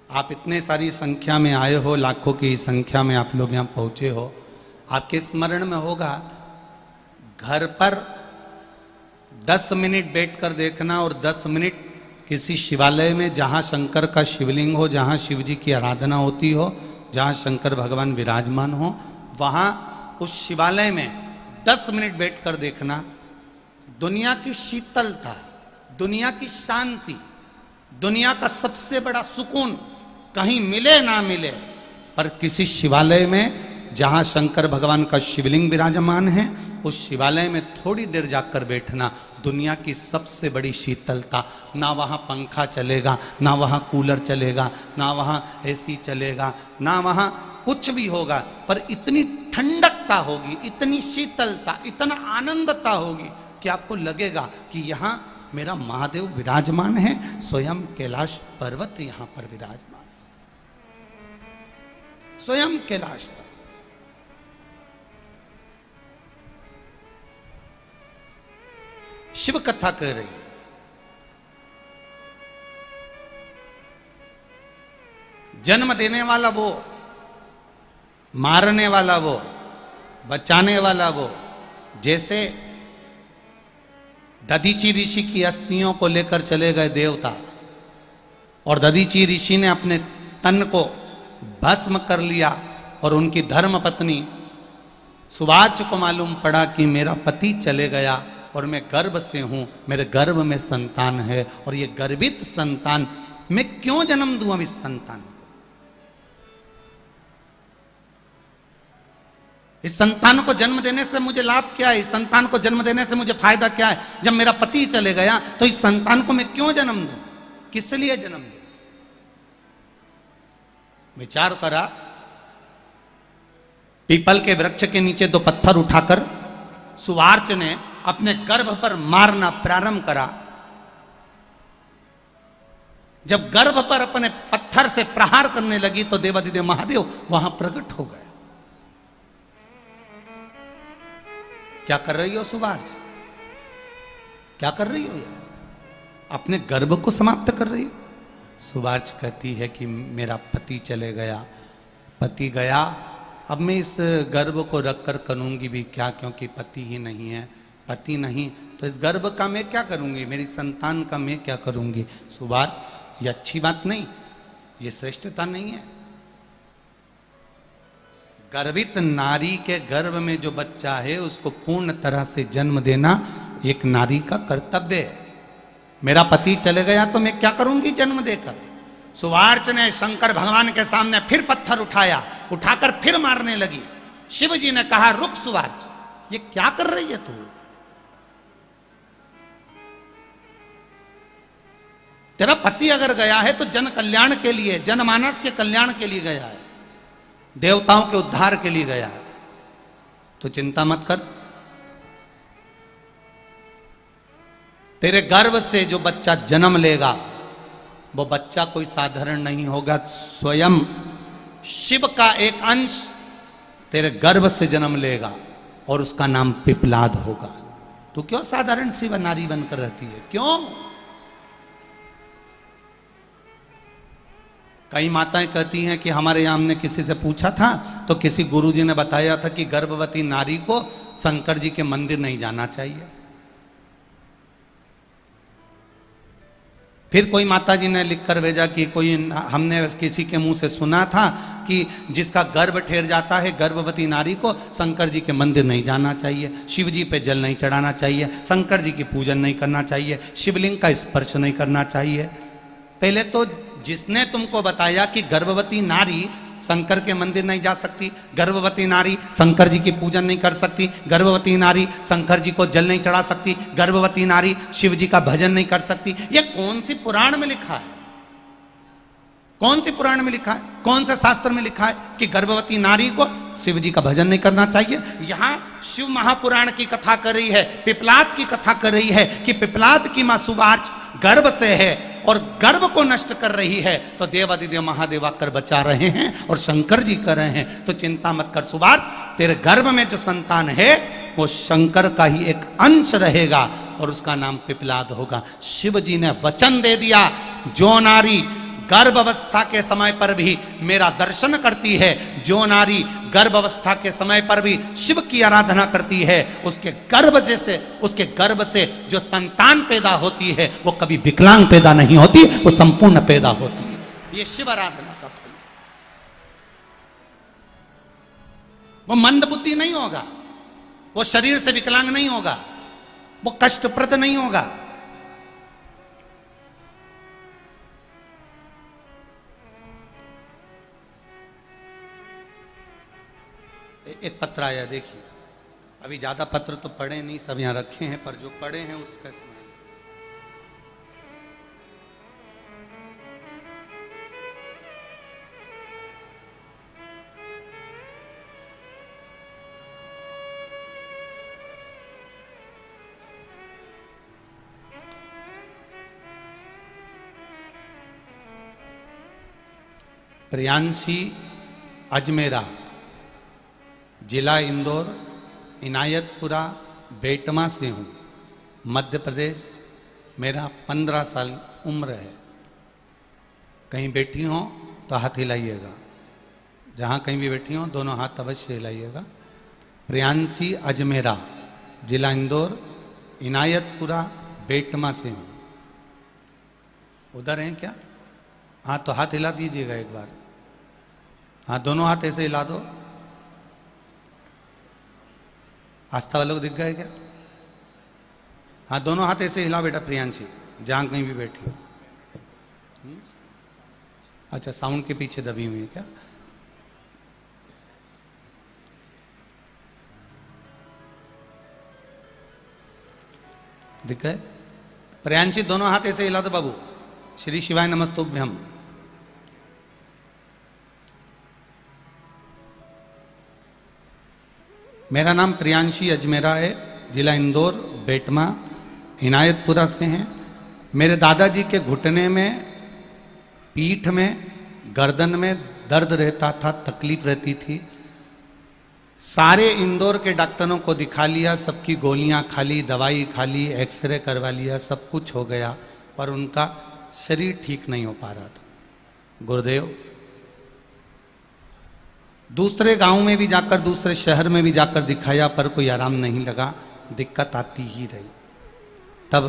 आप इतने सारी संख्या में आए हो, लाखों की संख्या में आप लोग यहां पहुंचे हो। आपके स्मरण में होगा, घर पर 10 मिनट बैठकर देखना और 10 मिनट किसी शिवालय में, जहां शंकर का शिवलिंग हो, जहां शिव जी की आराधना होती हो, जहां शंकर भगवान विराजमान हो, वहां उस शिवालय में 10 मिनट बैठकर देखना। दुनिया की शीतलता, दुनिया की शांति, दुनिया का सबसे बड़ा सुकून कहीं मिले ना मिले, पर किसी शिवालय में जहां शंकर भगवान का शिवलिंग विराजमान है, उस शिवालय में थोड़ी देर जाकर बैठना। दुनिया की सबसे बड़ी शीतलता। ना वहाँ पंखा चलेगा, ना वहाँ कूलर चलेगा, ना वहाँ एसी चलेगा, ना वहाँ कुछ भी होगा, पर इतनी ठंडकता होगी, इतनी शीतलता, इतना आनंदता होगी कि आपको लगेगा कि यहाँ मेरा महादेव विराजमान है। स्वयं कैलाश पर्वत यहाँ पर विराजमान, स्वयं कैलाश पर। शिव कथा कह रही है। जन्म देने वाला वो, मारने वाला वो, बचाने वाला वो। जैसे दधीची ऋषि की अस्थियों को लेकर चले गए देवता, और दधीची ऋषि ने अपने तन को भस्म कर लिया, और उनकी धर्म पत्नी सुवाच को मालूम पड़ा कि मेरा पति चले गया और मैं गर्भ से हूं, मेरे गर्भ में संतान है, और ये गर्भित संतान मैं क्यों जन्म दूं अब इस संतान को? इस संतान को जन्म देने से मुझे लाभ क्या है? इस संतान को जन्म देने से मुझे फायदा क्या है? जब मेरा पति चले गया तो इस संतान को मैं क्यों जन्म दूं? किस लिए जन्म दूं? विचार करा। पीपल के वृक्ष के नीचे 2 पत्थर उठाकर सुवार्च ने अपने गर्भ पर मारना प्रारंभ करा। जब गर्भ पर अपने पत्थर से प्रहार करने लगी तो देवाधिदेव महादेव वहां प्रकट हो गए। क्या कर रही हो सुवार्च? क्या कर रही हो? अपने गर्भ को समाप्त कर रही हो? सुवार्च कहती है कि मेरा पति चले गया, पति गया, अब मैं इस गर्भ को रखकर करूंगी भी क्या, क्योंकि पति ही नहीं है। पति नहीं तो इस गर्भ का मैं क्या करूंगी? मेरी संतान का मैं क्या करूंगी? सुवार्च, ये अच्छी बात नहीं, ये श्रेष्ठता नहीं है। गर्भित नारी के गर्भ में जो बच्चा है उसको पूर्ण तरह से जन्म देना एक नारी का कर्तव्य है। मेरा पति चले गया तो मैं क्या करूंगी जन्म देकर? सुवार्च ने शंकर भगवान के सामने फिर पत्थर उठाया, उठाकर फिर मारने लगी। शिव जी ने कहा, रुक सुवार्च, ये क्या कर रही है तू? तेरा पति अगर गया है तो जन कल्याण के लिए, जनमानस के कल्याण के लिए गया है, देवताओं के उद्धार के लिए गया है, तो चिंता मत कर। तेरे गर्भ से जो बच्चा जन्म लेगा वो बच्चा कोई साधारण नहीं होगा, स्वयं शिव का एक अंश तेरे गर्भ से जन्म लेगा और उसका नाम पिपलाद होगा। तो क्यों साधारण सी नारी बनकर रहती है, क्यों? कई माताएं कहती हैं कि हमारे यहाँ हमने किसी से पूछा था तो किसी गुरुजी ने बताया था कि गर्भवती नारी को शंकर जी के मंदिर नहीं जाना चाहिए। फिर कोई माता जी ने लिखकर भेजा कि कोई हमने किसी के मुंह से सुना था कि जिसका गर्भ ठेर जाता है गर्भवती नारी को शंकर जी के मंदिर नहीं जाना चाहिए, शिव जी पे जल नहीं चढ़ाना चाहिए, शंकर जी की पूजन नहीं करना चाहिए, शिवलिंग का स्पर्श नहीं करना चाहिए। पहले तो जिसने तुमको बताया कि गर्भवती नारी शंकर के मंदिर नहीं जा सकती, गर्भवती नारी शंकर जी की पूजन नहीं कर सकती, गर्भवती नारी शंकर जी को जल नहीं चढ़ा सकती, गर्भवती नारी शिव जी का भजन नहीं कर सकती, ये कौन सी पुराण में लिखा है? कौन सी पुराण में लिखा है? कौन से शास्त्र में लिखा है कि गर्भवती नारी को शिव जी का भजन नहीं करना चाहिए? यहां शिव महापुराण की कथा कर रही है, पिपलाद की कथा कर रही है कि पिपलाद की मां सुबार्च गर्भ से है और गर्भ को नष्ट कर रही है, तो देवादिदेव महादेव आकर बचा रहे हैं और शंकर जी कर रहे हैं। तो चिंता मत कर सुबार्च, तेरे गर्भ में जो संतान है वो शंकर का ही एक अंश रहेगा और उसका नाम पिपलाद होगा। शिव जी ने वचन दे दिया, जो नारी गर्भ अवस्था के समय पर भी मेरा दर्शन करती है, जो नारी गर्भ अवस्था के समय पर भी शिव की आराधना करती है, उसके गर्भ से जो संतान पैदा होती है वो कभी विकलांग पैदा नहीं होती, वो संपूर्ण पैदा होती है। ये शिव आराधना का फल। वो मंदबुद्धि नहीं होगा, वो शरीर से विकलांग नहीं होगा, वो कष्टप्रद नहीं होगा। एक पत्र आया, देखिए। अभी ज्यादा पत्र तो पढ़े नहीं, सब यहां रखे हैं, पर जो पढ़े हैं उसका समय। प्रियांशी अजमेरा, जिला इंदौर, इनायतपुरा बेटमा से हूँ, मध्य प्रदेश। मेरा 15 साल उम्र है। कहीं बैठी हो तो हाथ हिलाइएगा, जहाँ कहीं भी बैठी हो दोनों हाथ अवश्य हिलाइएगा। प्रियांशी अजमेरा, जिला इंदौर, इनायतपुरा बेटमा से हूँ। उधर हैं क्या? हाँ, तो हाथ हिला दीजिएगा एक बार। हाँ, दोनों हाथ ऐसे हिला दो। आस्था वालों को दिख गए क्या? हाँ, दोनों हाथ ऐसे हिला बेटा प्रियांशी, जहां कहीं भी बैठी हो। अच्छा, साउंड के पीछे दबी हुई है क्या? दिख गए? प्रियांशी दोनों हाथ ऐसे हिला दो बाबू। श्री शिवाय नमस्तुभ्यम। मेरा नाम प्रियांशी अजमेरा है, जिला इंदौर, बेटमा, इनायतपुरा से हैं। मेरे दादाजी के घुटने में, पीठ में, गर्दन में दर्द रहता था, तकलीफ रहती थी। सारे इंदौर के डॉक्टरों को दिखा लिया, सबकी गोलियां खा ली, दवाई खा ली, एक्सरे करवा लिया, सब कुछ हो गया, पर उनका शरीर ठीक नहीं हो पा रहा था। गुरुदेव, दूसरे गांव में भी जाकर, दूसरे शहर में भी जाकर दिखाया, पर कोई आराम नहीं लगा, दिक्कत आती ही रही। तब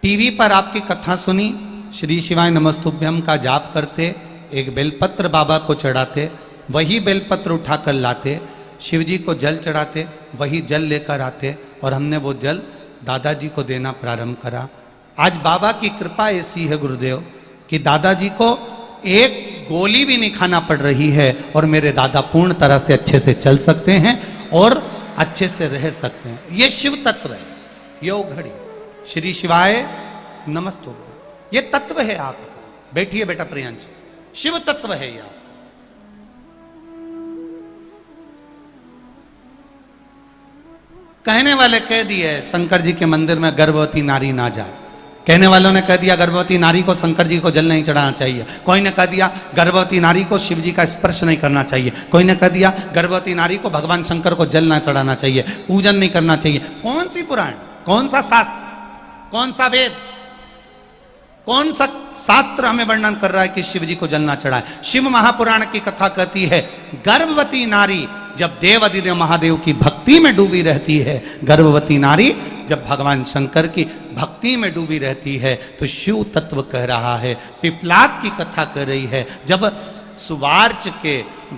टीवी पर आपकी कथा सुनी, श्री शिवाय नमस्तुभ्यम का जाप करते, एक बेलपत्र बाबा को चढ़ाते, वही बेलपत्र उठाकर लाते, शिव जी को जल चढ़ाते, वही जल लेकर आते, और हमने वो जल दादाजी को देना प्रारंभ करा। आज बाबा की कृपा ऐसी है गुरुदेव कि दादाजी को एक गोली भी नहीं खाना पड़ रही है और मेरे दादा पूर्ण तरह से अच्छे से चल सकते हैं और अच्छे से रह सकते हैं। ये शिव तत्व है, ये घड़ी। श्री शिवाय नमस्तुभ्यम, ये तत्व है आपका। बैठिए बेटा प्रियांशी, शिव तत्व है ये। कहने वाले कह दिए शंकर जी के मंदिर में गर्भवती नारी ना जाए, कहने वालों ने कह दिया गर्भवती नारी को शंकर जी को जल नहीं चढ़ाना चाहिए, कोई ने कह दिया गर्भवती नारी को शिव जी का स्पर्श नहीं करना चाहिए, कोई ने कह दिया गर्भवती नारी को भगवान शंकर को जल ना चढ़ाना चाहिए, पूजन नहीं करना चाहिए। कौन सी पुराण, कौन सा शास्त्र, कौन सा वेद, कौन सा शास्त्र हमें वर्णन कर रहा है कि शिव जी को जल ना चढ़ाए? शिव महापुराण की कथा कहती है गर्भवती नारी जब देव अधिदेव महादेव की भक्ति में डूबी रहती है, गर्भवती नारी जब भगवान शंकर की भक्ति में डूबी रहती है तो शिव तत्व कह रहा है, पिपलाद की कथा कह रही है, जब सुवार्च के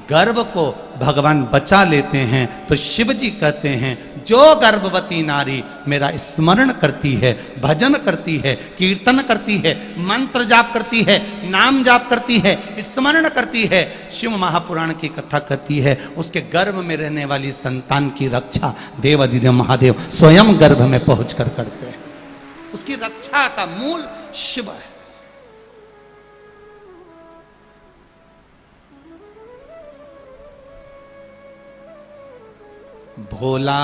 गर्भ को भगवान बचा लेते हैं तो शिव जी कहते हैं जो गर्भवती नारी मेरा स्मरण करती है, भजन करती है, कीर्तन करती है, मंत्र जाप करती है, नाम जाप करती है, स्मरण करती है, शिव महापुराण की कथा कहती है उसके गर्भ में रहने वाली संतान की रक्षा देव अधिदेव महादेव स्वयं गर्भ में पहुंचकर करते हैं। उसकी रक्षा का मूल शिव है। भोला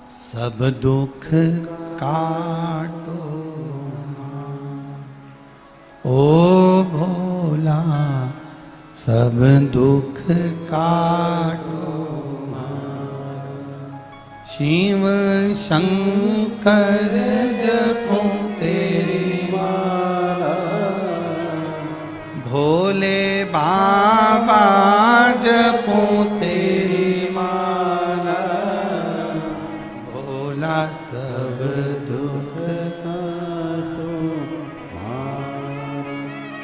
सब दुख काटो ओ भोला सब दुख काटो शिव शंकर जपो तेरी माला भोले बाबा जपो तेरी सब दुख काटो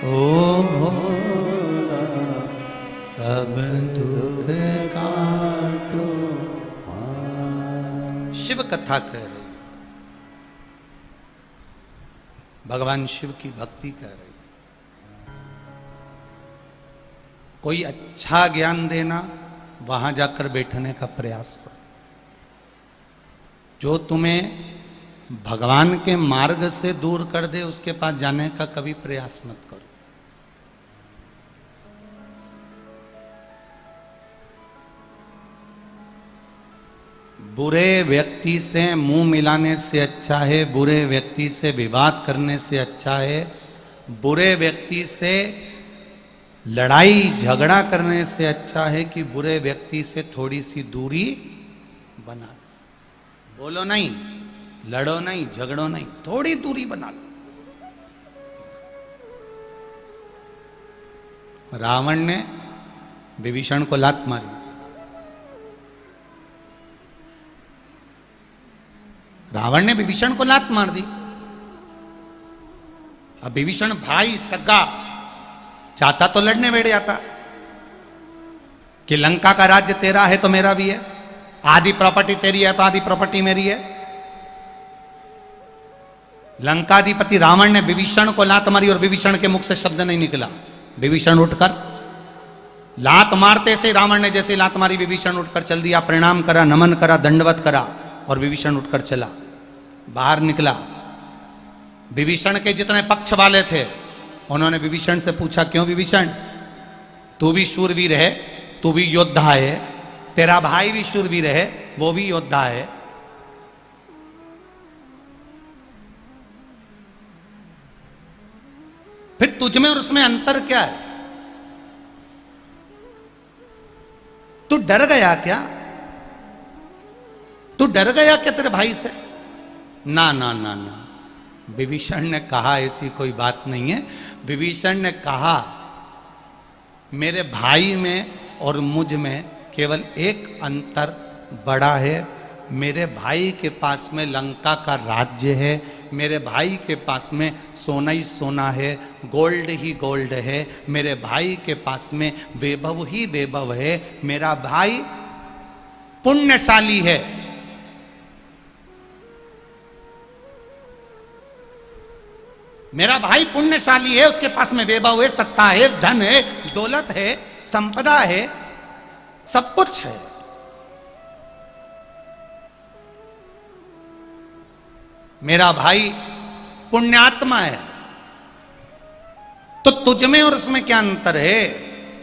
ओ भोला सब दुख काटो। शिव कथा कह रही, भगवान शिव की भक्ति कर रही। कोई अच्छा ज्ञान देना, वहां जाकर बैठने का प्रयास करो। जो तुम्हें भगवान के मार्ग से दूर कर दे उसके पास जाने का कभी प्रयास मत करो। बुरे व्यक्ति से मुंह मिलाने से अच्छा है, बुरे व्यक्ति से विवाद करने से अच्छा है, बुरे व्यक्ति से लड़ाई झगड़ा करने से अच्छा है कि बुरे व्यक्ति से थोड़ी सी दूरी बना। बोलो नहीं, लड़ो नहीं, झगड़ो नहीं, थोड़ी दूरी बना लो। रावण ने विभीषण को लात मारी, रावण ने विभीषण को लात मार दी। अब विभीषण भाई सगा चाहता तो लड़ने बैठ जाता कि लंका का राज्य तेरा है तो मेरा भी है, आधी प्रॉपर्टी तेरी है तो आधी प्रॉपर्टी मेरी है। लंकाधिपति रावण ने विभीषण को लात मारी और विभीषण के मुख से शब्द नहीं निकला। विभीषण उठकर लात मारते से रावण ने जैसे लात मारी, विभीषण उठकर चल दिया, प्रणाम करा, नमन करा, दंडवत करा और विभीषण उठकर चला, बाहर निकला। विभीषण के जितने पक्ष वाले थे उन्होंने विभीषण से पूछा, क्यों विभीषण, तू भी शूरवीर है, तू भी योद्धा है, तेरा भाई भी शूरवीर है, वो भी योद्धा है, फिर तुझ में और उसमें अंतर क्या है? तू डर गया क्या? तू डर गया क्या तेरे भाई से? ना ना ना ना, विभीषण ने कहा ऐसी कोई बात नहीं है। विभीषण ने कहा मेरे भाई में और मुझ में केवल एक अंतर बड़ा है, मेरे भाई के पास में लंका का राज्य है, मेरे भाई के पास में सोना ही सोना है, गोल्ड ही गोल्ड है, मेरे भाई के पास में वैभव ही वैभव है, मेरा भाई पुण्यशाली है। मेरा भाई पुण्यशाली है, उसके पास में वैभव है, सत्ता है, धन है, दौलत है, संपदा है, सब कुछ है। मेरा भाई पुण्यात्मा है, तो तुझ में और उसमें क्या अंतर है?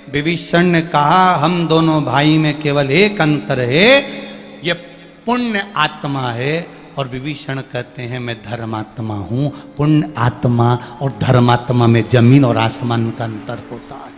विभीषण ने कहा हम दोनों भाई में केवल एक अंतर है, ये पुण्य आत्मा है, और विभीषण कहते हैं मैं धर्मात्मा हूं। पुण्य आत्मा और धर्मात्मा में जमीन और आसमान का अंतर होता है।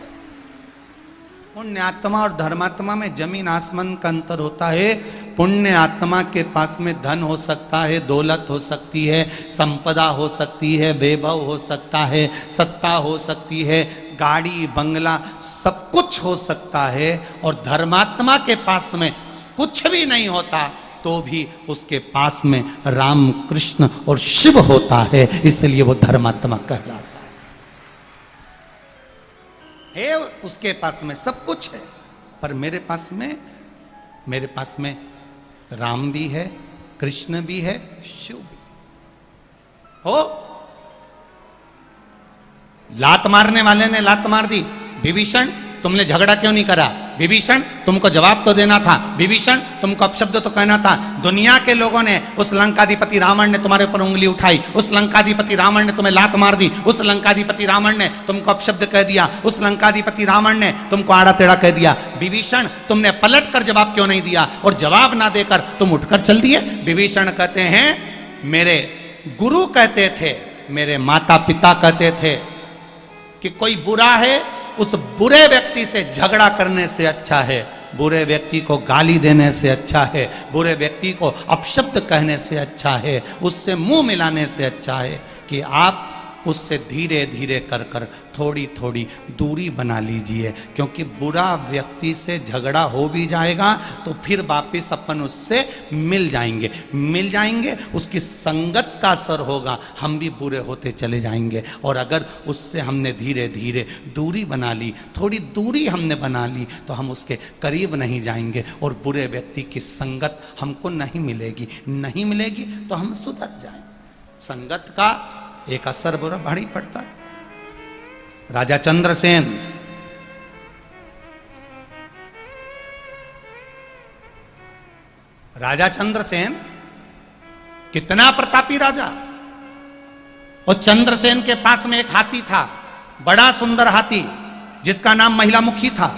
पुण्य आत्मा और धर्मात्मा में जमीन आसमान का अंतर होता है। पुण्य आत्मा के पास में धन हो सकता है, दौलत हो सकती है, संपदा हो सकती है, वैभव हो सकता है, सत्ता हो सकती है, गाड़ी बंगला सब कुछ हो सकता है। और धर्मात्मा के पास में कुछ भी नहीं होता तो भी उसके पास में राम कृष्ण और शिव होता है, इसलिए वो धर्मात्मा कहलाता है। उसके पास में सब कुछ है, पर मेरे पास में राम भी है, कृष्ण भी है, शिव भी हो। लात मारने वाले ने लात मार दी, विभीषण तुमने झगड़ा क्यों नहीं करा? विभीषण तुमको जवाब तो देना था, विभीषण तुमको अपशब्द तो कहना था। दुनिया के लोगों ने, उस लंकाधिपति रावण ने तुम्हारे ऊपर उंगली उठाई, उस लंकाधिपति रावण ने तुम्हें लात मार दी, उस लंकाधिपति रावण ने तुमको अपशब्द कह दिया, उस लंकाधिपति रावण ने तुमको आड़ा टेढ़ा कह दिया। विभीषण तुमने पलट कर जवाब क्यों नहीं दिया? और जवाब ना देकर तुम उठकर चल दिए। विभीषण कहते हैं मेरे गुरु कहते थे, मेरे माता पिता कहते थे कि कोई बुरा है उस बुरे व्यक्ति से झगड़ा करने से अच्छा है, बुरे व्यक्ति को गाली देने से अच्छा है, बुरे व्यक्ति को अपशब्द कहने से अच्छा है, उससे मुंह मिलाने से अच्छा है कि आप उससे धीरे धीरे कर कर थोड़ी थोड़ी दूरी बना लीजिए। क्योंकि बुरा व्यक्ति से झगड़ा हो भी जाएगा तो फिर वापिस अपन उससे मिल जाएंगे, उसकी संगत का असर होगा, हम भी बुरे होते चले जाएंगे। और अगर उससे हमने धीरे धीरे दूरी बना ली, थोड़ी दूरी हमने बना ली, तो हम उसके करीब नहीं जाएंगे और बुरे व्यक्ति की संगत हमको नहीं मिलेगी तो हम सुधर जाएंगे। संगत का एक असर बुरा भारी पड़ता है। राजा चंद्रसेन कितना प्रतापी राजा। और चंद्रसेन के पास में एक हाथी था, बड़ा सुंदर हाथी, जिसका नाम महिलामुखी था।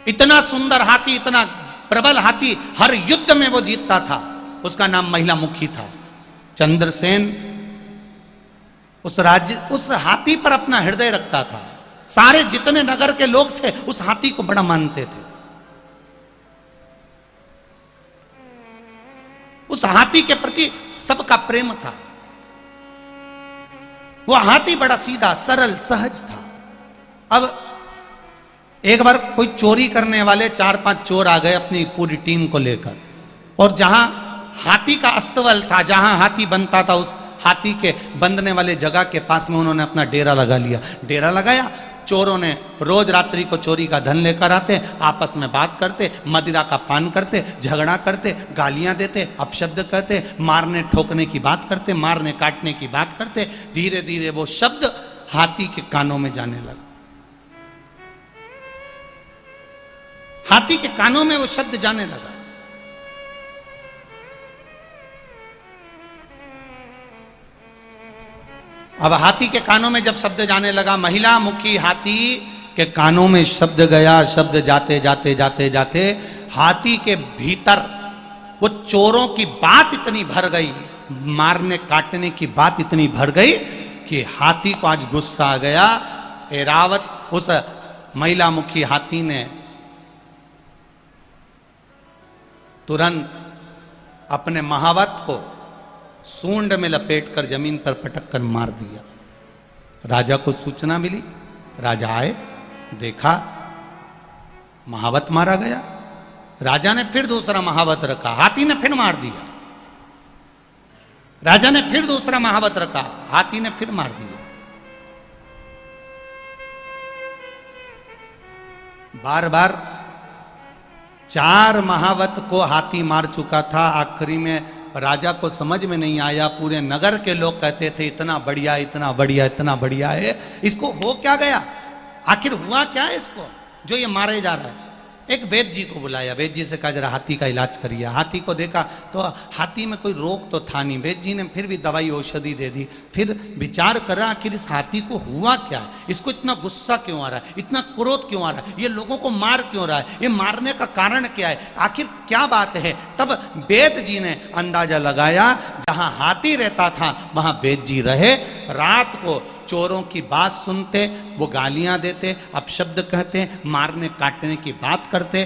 इतना सुंदर हाथी, इतना प्रबल हाथी, हर युद्ध में वो जीतता था। उसका नाम महिलामुखी था। चंद्रसेन उस हाथी पर अपना हृदय रखता था। सारे जितने नगर के लोग थे उस हाथी को बड़ा मानते थे। उस हाथी के प्रति सबका प्रेम था। वह हाथी बड़ा सीधा सरल सहज था। अब एक बार कोई चोरी करने वाले 4-5 चोर आ गए अपनी पूरी टीम को लेकर, और जहां हाथी का अस्तबल था, जहां हाथी बनता था, उस हाथी के बंधने वाले जगह के पास में उन्होंने अपना डेरा लगा लिया। डेरा लगाया, चोरों ने रोज रात्रि को चोरी का धन लेकर आते, आपस में बात करते, मदिरा का पान करते, झगड़ा करते, गालियां देते, अपशब्द कहते, मारने ठोकने की बात करते, मारने काटने की बात करते। धीरे धीरे वो शब्द हाथी के कानों में जाने लगा। हाथी के कानों में वो शब्द जाने लगा। अब हाथी के कानों में जब शब्द जाने लगा, महिला मुखी हाथी के कानों में शब्द गया। शब्द जाते जाते जाते जाते हाथी के भीतर वो चोरों की बात इतनी भर गई, मारने काटने की बात इतनी भर गई कि हाथी को आज गुस्सा आ गया। एरावत उस महिला मुखी हाथी ने तुरंत अपने महावत को सूंड में लपेटकर जमीन पर पटक कर मार दिया। राजा को सूचना मिली, राजा आए, देखा महावत मारा गया। राजा ने फिर दूसरा महावत रखा, हाथी ने फिर मार दिया। राजा ने फिर दूसरा महावत रखा, हाथी ने फिर मार दिया। बार बार 4 महावत को हाथी मार चुका था। आखिरी में राजा को समझ में नहीं आया। पूरे नगर के लोग कहते थे इतना बढ़िया, इतना बढ़िया, इतना बढ़िया है, इसको हो क्या गया, आखिर हुआ क्या है इसको जो ये मारे जा रहा है। एक वैद्य जी को बुलाया, वैद्य जी से कहा जरा हाथी का इलाज करिए। हाथी को देखा तो हाथी में कोई रोग तो था नहीं, वैद्य जी ने फिर भी दवाई औषधि दे दी। फिर विचार करा आखिर इस हाथी को हुआ क्या है, इसको इतना गुस्सा क्यों आ रहा है, इतना क्रोध क्यों आ रहा है, ये लोगों को मार क्यों रहा है, ये मारने का कारण क्या है, आखिर क्या बात है। तब वैद्य जी ने अंदाजा लगाया जहां हाथी रहता था वहां वैद्य जी रहे। रात को चोरों की बात सुनते, वो गालियां देते, अपशब्द कहते, मारने काटने की बात करते।